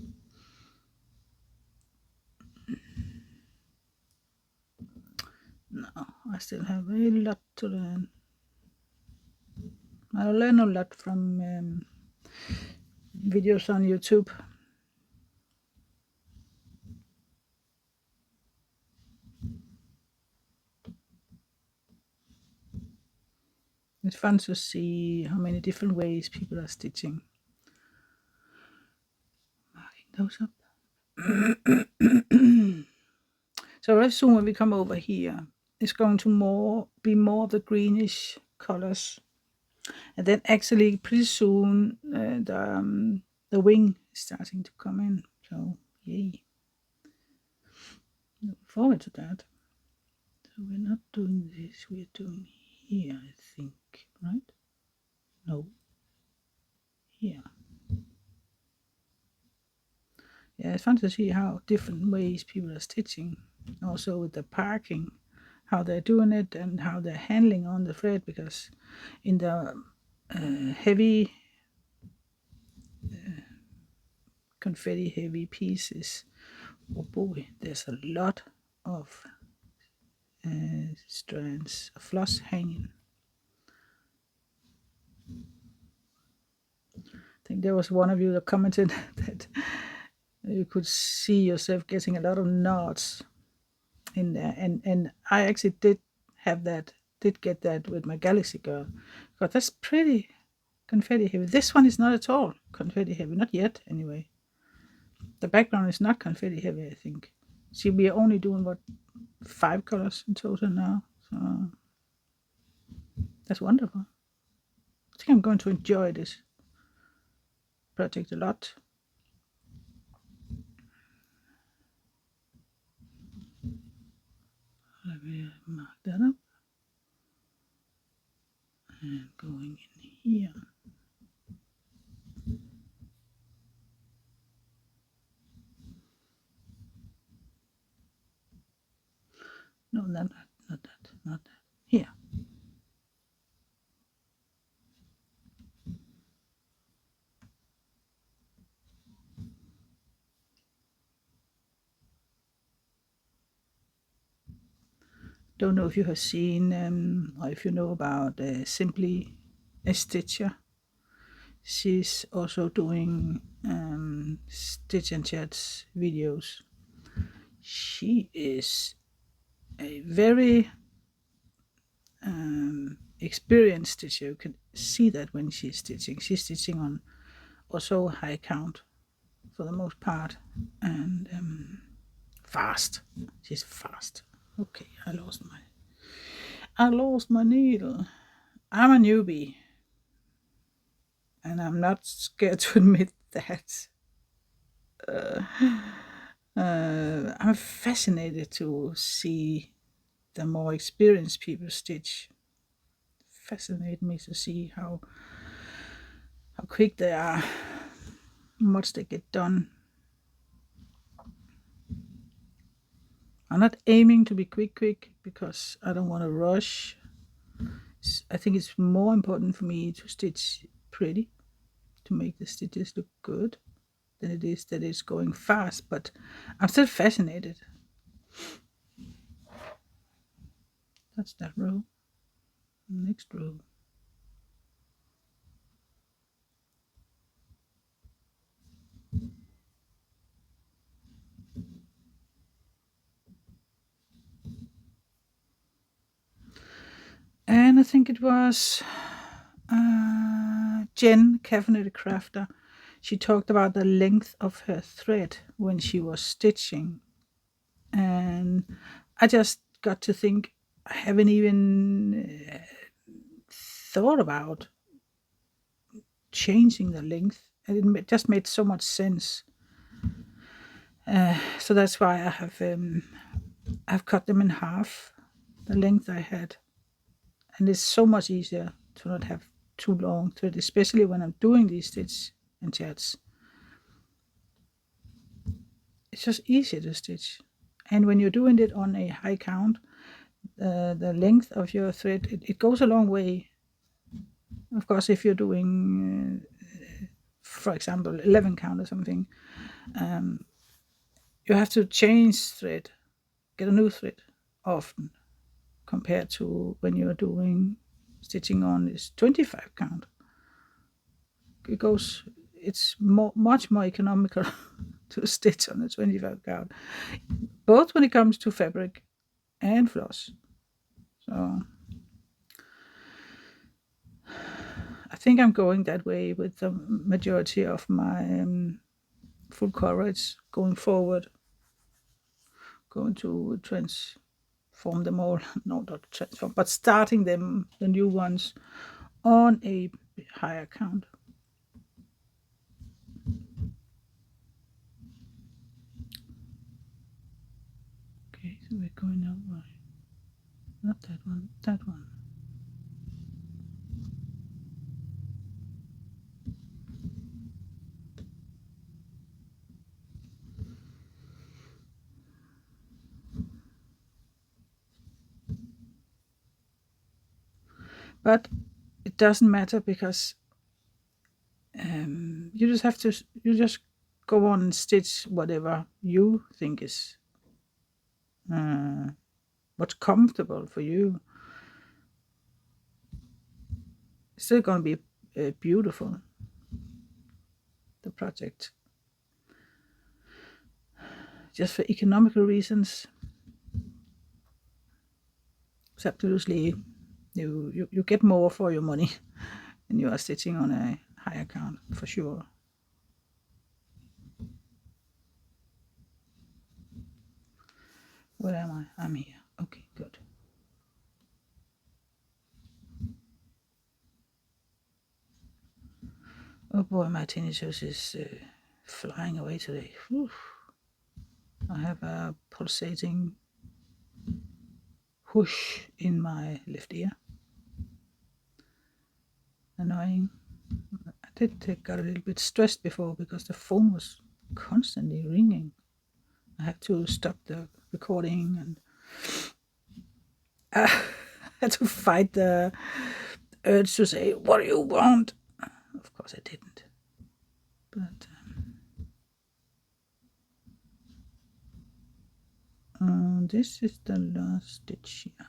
No, I still have a lot to learn. I learn a lot from videos on YouTube. It's fun to see how many different ways people are stitching. Marking those up. So very soon when we come over here, it's going to be more of the greenish colors. And then actually pretty soon the wing is starting to come in. So yay. Look forward to that. So we're not doing this, we're doing here, I think, right? No. Here. Yeah, it's fun to see how different ways people are stitching. Also with the parking, how they're doing it and how they're handling on the thread, because in the heavy confetti heavy pieces, oh boy, there's a lot of strands of floss hanging. I think there was one of you that commented that you could see yourself getting a lot of knots in there, and I actually did get that with my Galaxy Girl, because that's pretty confetti heavy. This one is not at all confetti heavy, not yet anyway. The background is not confetti heavy, I think. See, we are only doing 5 colors in total now, so that's wonderful. I think I'm going to enjoy this project a lot. Let me mark that up. And going in here. No, not that. Here. Don't know if you have seen or if you know about Simply a Stitcher. She's also doing Stitch and Chats videos. She is a very experienced stitcher. You can see that when she's stitching. She's stitching on also high count for the most part, and fast. She's fast. Okay, I lost my needle. I'm a newbie, and I'm not scared to admit that. I'm fascinated to see the more experienced people stitch. Fascinate me to see how quick they are, how much they get done. I'm not aiming to be quick, because I don't want to rush. I think it's more important for me to stitch pretty, to make the stitches look good, than it is that it's going fast, but I'm still fascinated. That's that row. Next row. And I think it was Jen, Caffeinated Crafter. She talked about the length of her thread when she was stitching. And I just got to think, I haven't even thought about changing the length. And it just made so much sense. So that's why I've cut them in half, the length I had. And it's so much easier to not have too long thread, especially when I'm doing these stitch and chats. It's just easier to stitch. And when you're doing it on a high count, the length of your thread, it goes a long way. Of course, if you're doing, for example, 11 count or something, you have to change thread, get a new thread often, compared to when you're doing stitching on this 25 count. It's much more economical to stitch on a 25 count, both when it comes to fabric and floss. So I think I'm going that way with the majority of my full coverage going forward. Going to transform them all, no, not transform, but starting them, the new ones, on a higher count. Okay, so we're going over. Not that one, that one. But it doesn't matter because you just go on and stitch whatever you think is what's comfortable for you. It's still going to be beautiful, the project. Just for economical reasons, it's absolutely you get more for your money when you are stitching on a higher count, for sure. Where am I? I'm here. Okay, good. Oh boy, my tinnitus is flying away today. Whew. I have a pulsating whoosh in my left ear. Annoying. I did got a little bit stressed before because the phone was constantly ringing. I had to stop the recording and I had to fight the urge to say, "What do you want?" Of course I didn't. But this is the last stitch here.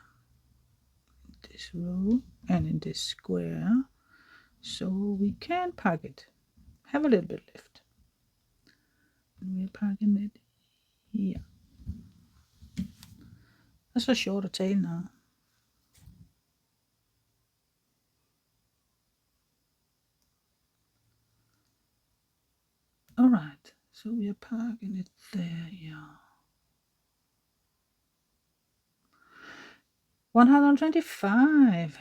In this row and in this square. So we can pack it. Have a little bit left. And we're packing it here. That's a shorter tail now. Alright, so we are parking it there, yeah. 125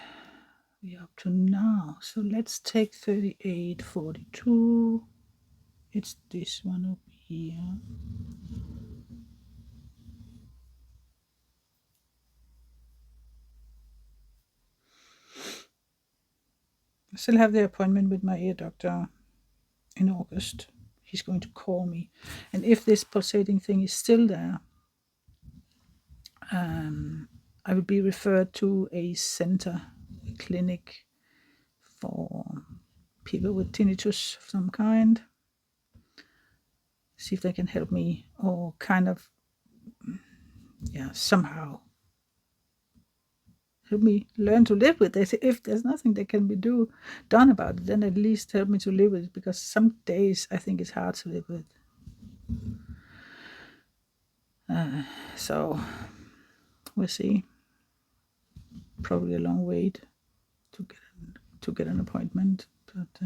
we're up to now. So let's take 3842. It's this one up here. I still have the appointment with my ear doctor in August. He's going to call me. And if this pulsating thing is still there, I would be referred to a center, a clinic for people with tinnitus of some kind. See if they can help me, or kind of, somehow help me learn to live with it. If there's nothing that can be done about it, then at least help me to live with it, because some days I think it's hard to live with. So we'll see. Probably a long wait to get an appointment, but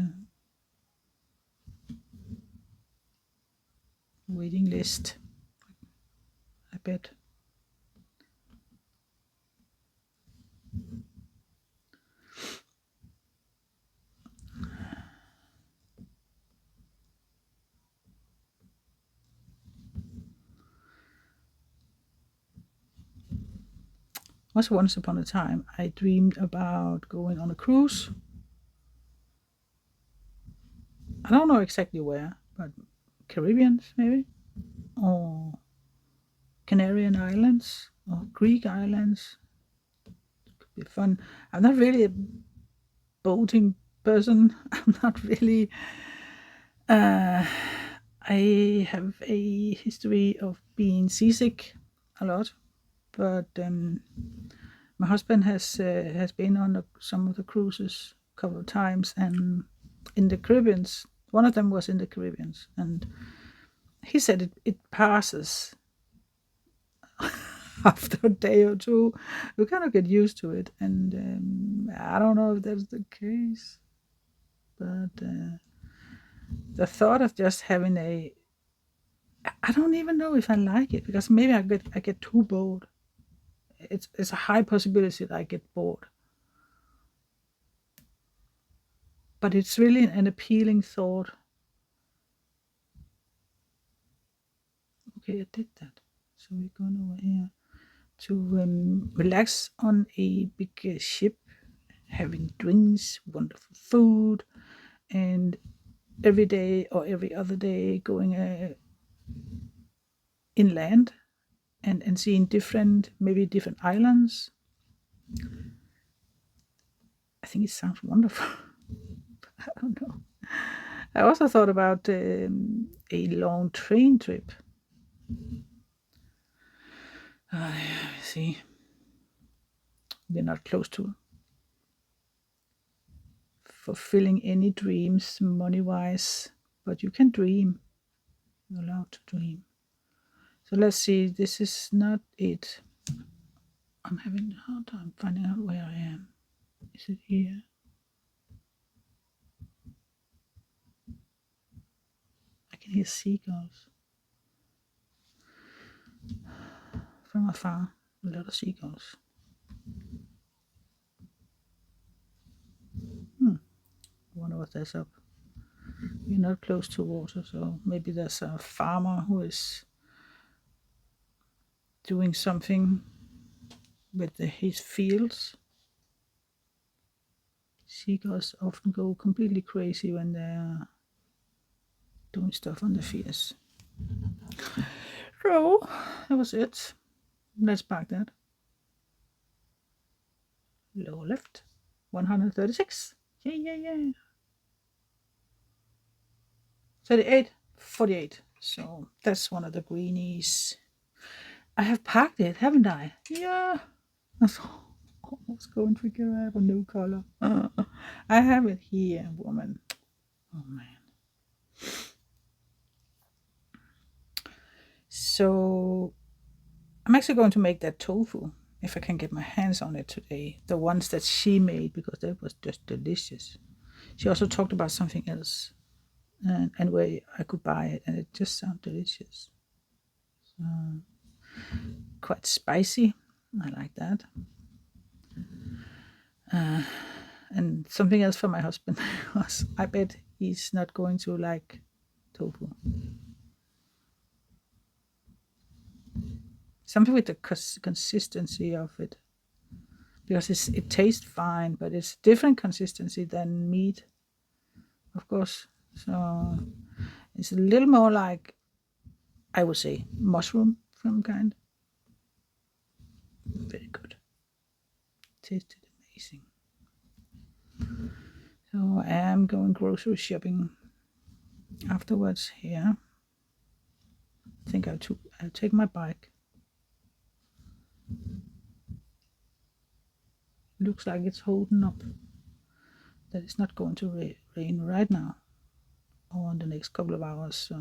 waiting list, I bet. Once upon a time, I dreamed about going on a cruise. I don't know exactly where, but Caribbean maybe, or Canarian Islands, or Greek islands. It could be fun. I'm not really a boating person. I'm not really. I have a history of being seasick a lot, but my husband has been on some of the cruises a couple of times, and in the Caribbean. One of them was in the Caribbean, and he said it passes after a day or two. You kind of get used to it, and I don't know if that's the case, but the thought of just having I don't even know if I like it, because maybe I get too bored. It's a high possibility that I get bored, but it's really an appealing thought. Okay, I did that. So we're going over here to relax on a big ship, having drinks, wonderful food, and every day or every other day going inland and seeing maybe different islands. I think it sounds wonderful. I don't know. I also thought about a long train trip. See, we're not close to fulfilling any dreams money-wise, but you can dream. You're allowed to dream. So let's see. This is not it. I'm having a hard time finding out where I am. Is it here? I can hear seagulls from afar. A lot of seagulls. I wonder what that's up. We're not close to water, so maybe there's a farmer who is doing something with his fields. Seagulls often go completely crazy when they're doing stuff on the fields. So that was it. Let's park that. Lower left, 136. Yeah. 38, 48. So that's one of the greenies. I have parked it, haven't I? Yeah. That's almost going to figure out a new color. I have it here, woman. Oh man. So I'm actually going to make that tofu if I can get my hands on it today. The ones that she made, because that was just delicious. She also talked about something else, and where I could buy it, and it just sounded delicious. So, quite spicy. I like that. And something else for my husband, because I bet he's not going to like tofu. Something with the consistency of it, because it tastes fine, but it's different consistency than meat, of course. So it's a little more like, I would say, mushroom from kind. Very good. tasted amazing. So I am going grocery shopping afterwards here. I think I'll take my bike. Looks like it's holding up. That it's not going to rain right now or in the next couple of hours.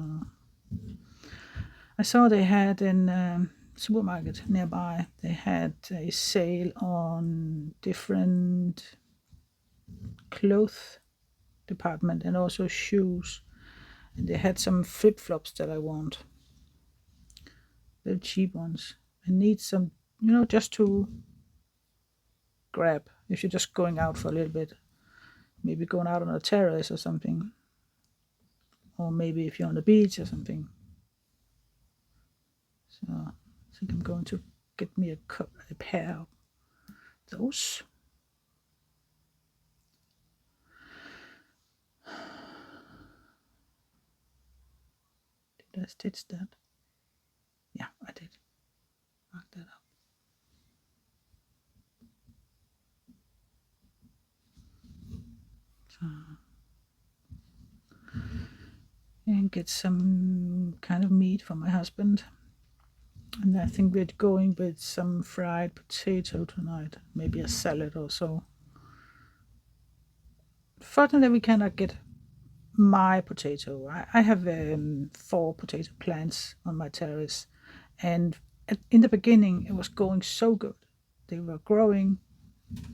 I saw they had in supermarket nearby, they had a sale on different clothes department and also shoes. And they had some flip-flops that I want. Very cheap ones. I need some, just to grab if you're just going out for a little bit. Maybe going out on a terrace or something. Or maybe if you're on the beach or something. So I think I'm going to get me a pair of those. Did I stitch that? Yeah, I did. Mark that up. So, and get some kind of meat for my husband. And I think we're going with some fried potato tonight. Maybe a salad or so. Fortunately, we cannot get my potato. I have 4 potato plants on my terrace. And in the beginning, it was going so good. They were growing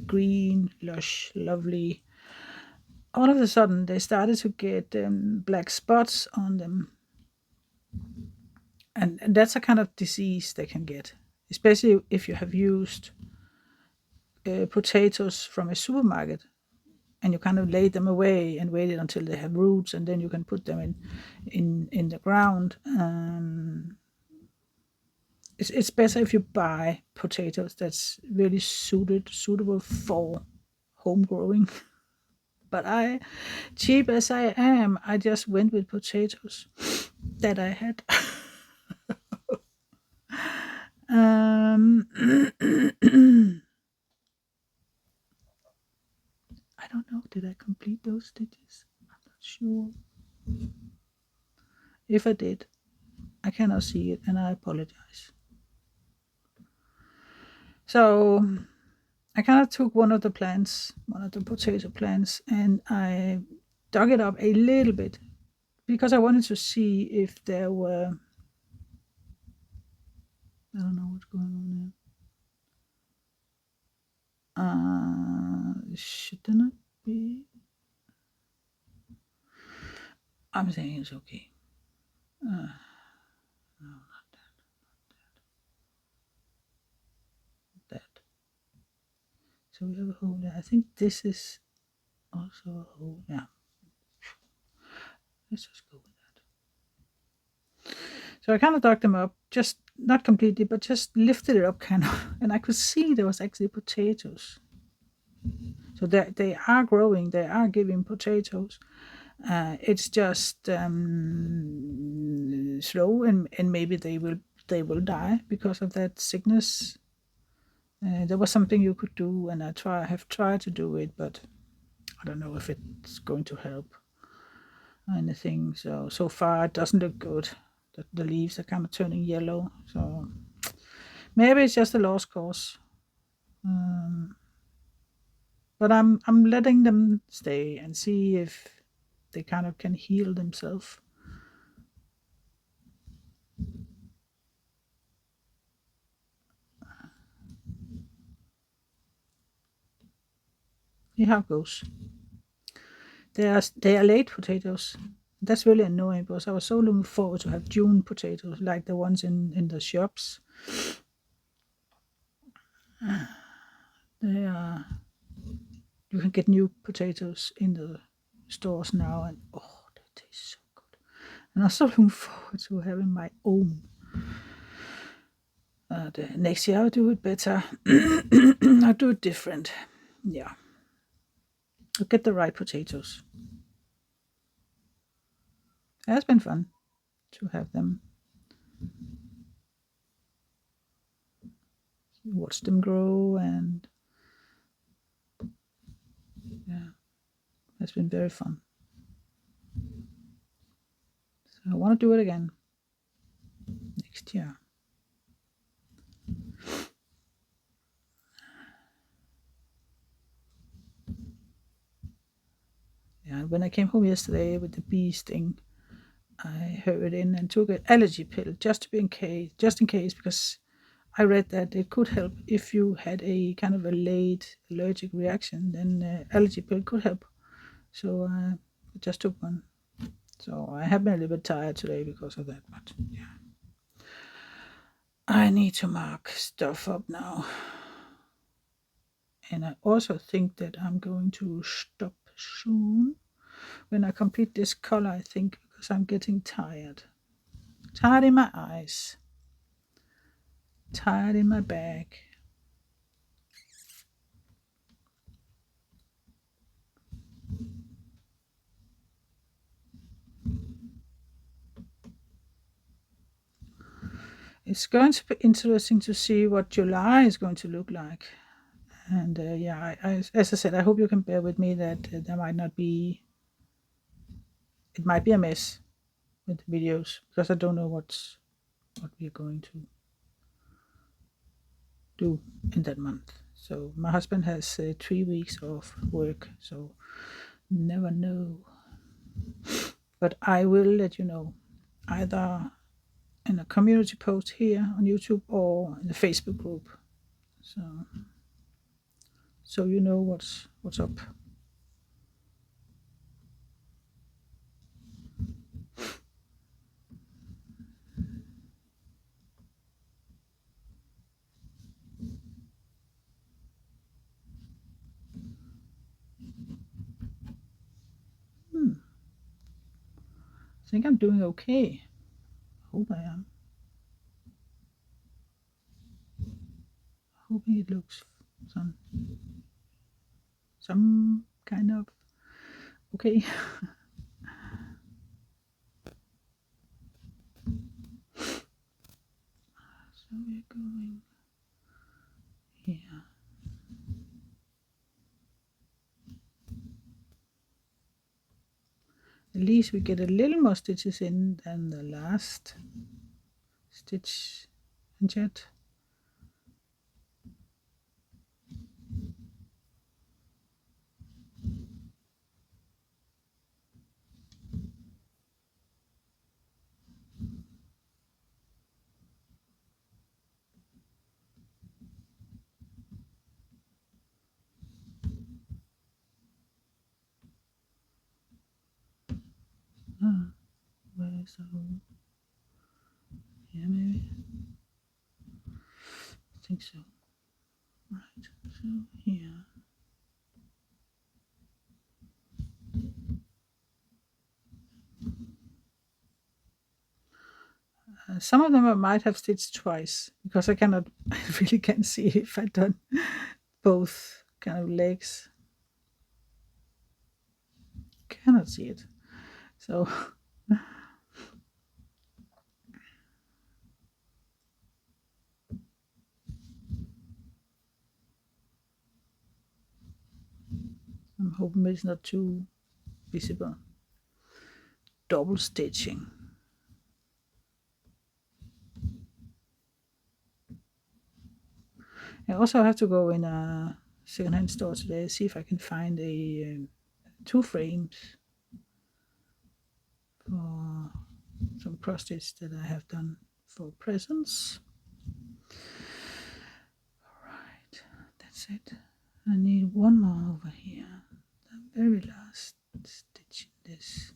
green, lush, lovely. All of a sudden, they started to get black spots on them. And that's a kind of disease they can get, especially if you have used potatoes from a supermarket and you kind of laid them away and waited until they have roots, and then you can put them in the ground. It's better if you buy potatoes that's really suitable for home growing. But cheap as I am, I just went with potatoes that I had. I don't know. Did I complete those stitches? I'm not sure. If I did, I cannot see it, and I apologize. So I kind of took one of the potato plants, and I dug it up a little bit because I wanted to see if there were, I don't know what's going on there. Should there not be? I'm saying it's okay. No, not that. So we have a hole there. I think this is also a hole. Yeah. Let's just go with that. So I kind of dug them up, just not completely, but just lifted it up kind of, and I could see there was actually potatoes. So they are growing, they are giving potatoes. It's just slow, and maybe they will die because of that sickness. There was something you could do, and I have tried to do it, but I don't know if it's going to help or anything. So far it doesn't look good. The leaves are kind of turning yellow, so maybe it's just a lost cause. But I'm letting them stay and see if they kind of can heal themselves. See how it goes. They are late potatoes. That's really annoying because I was so looking forward to have June potatoes like the ones in the shops. They are. You can get new potatoes in the stores now, and they taste so good. And I'm so looking forward to having my own. Next year I'll do it better. I'll do it different. Yeah. I'll get the right potatoes. It has been fun to have them. Watch them grow and Yeah, it's been very fun. So I want to do it again next year. Yeah, when I came home yesterday with the bee sting, I hurried in and took an allergy pill just in case, because I read that it could help if you had a kind of a late allergic reaction. Then allergy pill could help. So I just took one. So I have been a little bit tired today because of that, but yeah. I need to mark stuff up now. And I also think that I'm going to stop soon when I complete this color, I think, because I'm getting tired. Tired in my eyes, tired in my back. It's going to be interesting to see what July is going to look like. And yeah, as I said, I hope you can bear with me that there might not be, it might be a mess with the videos because I don't know what we're going to do in that month. So my husband has 3 weeks of work, so never know. But I will let you know either in a community post here on YouTube or in the Facebook group. So you know what's up. I think I'm doing okay. Hope I am. Hoping it looks some kind of okay. So we're going here. At least we get a little more stitches in than the last stitch and chat. Where is the hole? Yeah, maybe. I think so. Right, so here. Some of them I might have stitched twice because I really can't see if I've done both kind of legs. Cannot see it. So I'm hoping it's not too visible. Double stitching. I also have to go in a secondhand store today, see if I can find a 2 frames for some cross stitch that I have done for presents. Alright, that's it. I need one more over here. The very last stitch in this.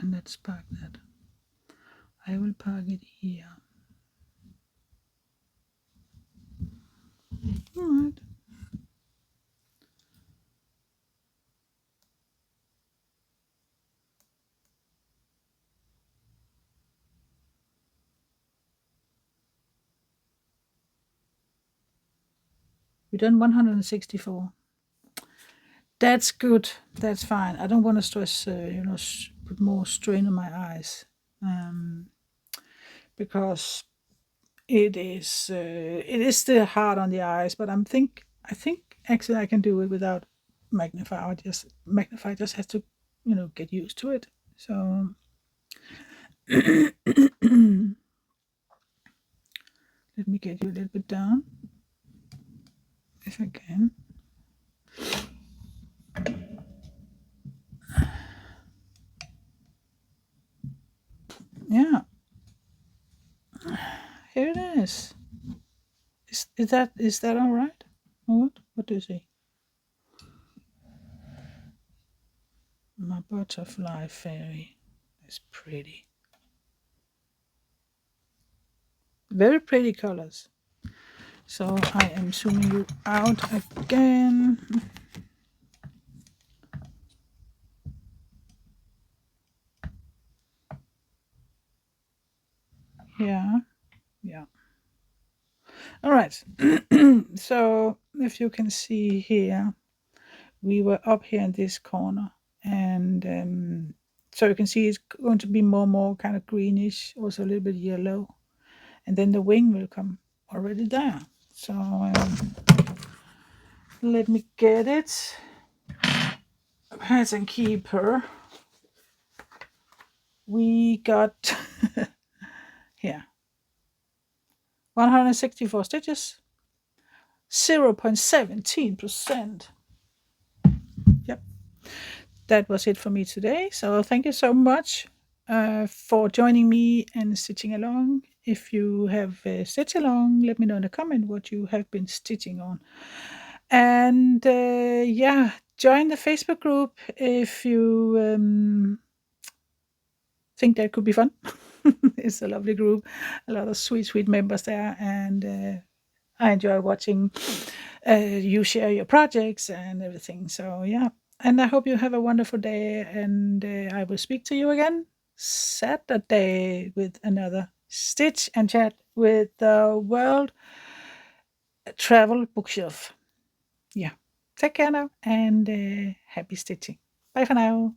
And let's park that. I will park it here. Alright. We've done 164. That's good. That's fine. I don't want to stress, put more strain on my eyes. because it is still hard on the eyes, but I think actually I can do it without magnifier. Magnify just has to, get used to it. So let me get you a little bit down if I can. Yeah, here it is. Is that all right? What do you see? My butterfly fairy is pretty. Very pretty colors. So I am zooming you out again. Yeah. All right. So if you can see here, we were up here in this corner, and so you can see it's going to be more kind of greenish, also a little bit yellow, and then the wing will come already there. So let me get it. Pet and keeper. We got here 164 stitches, 0.17%. Yep, that was it for me today. So thank you so much for joining me and stitching along. If you have stitched along, let me know in the comment what you have been stitching on. And join the Facebook group if you think that could be fun. It's a lovely group, a lot of sweet members there, and I enjoy watching you share your projects and everything. So yeah, and I hope you have a wonderful day, and I will speak to you again Saturday with another Stitch and Chat with the World Travel Bookshelf. Yeah, take care now, and happy stitching. Bye for now.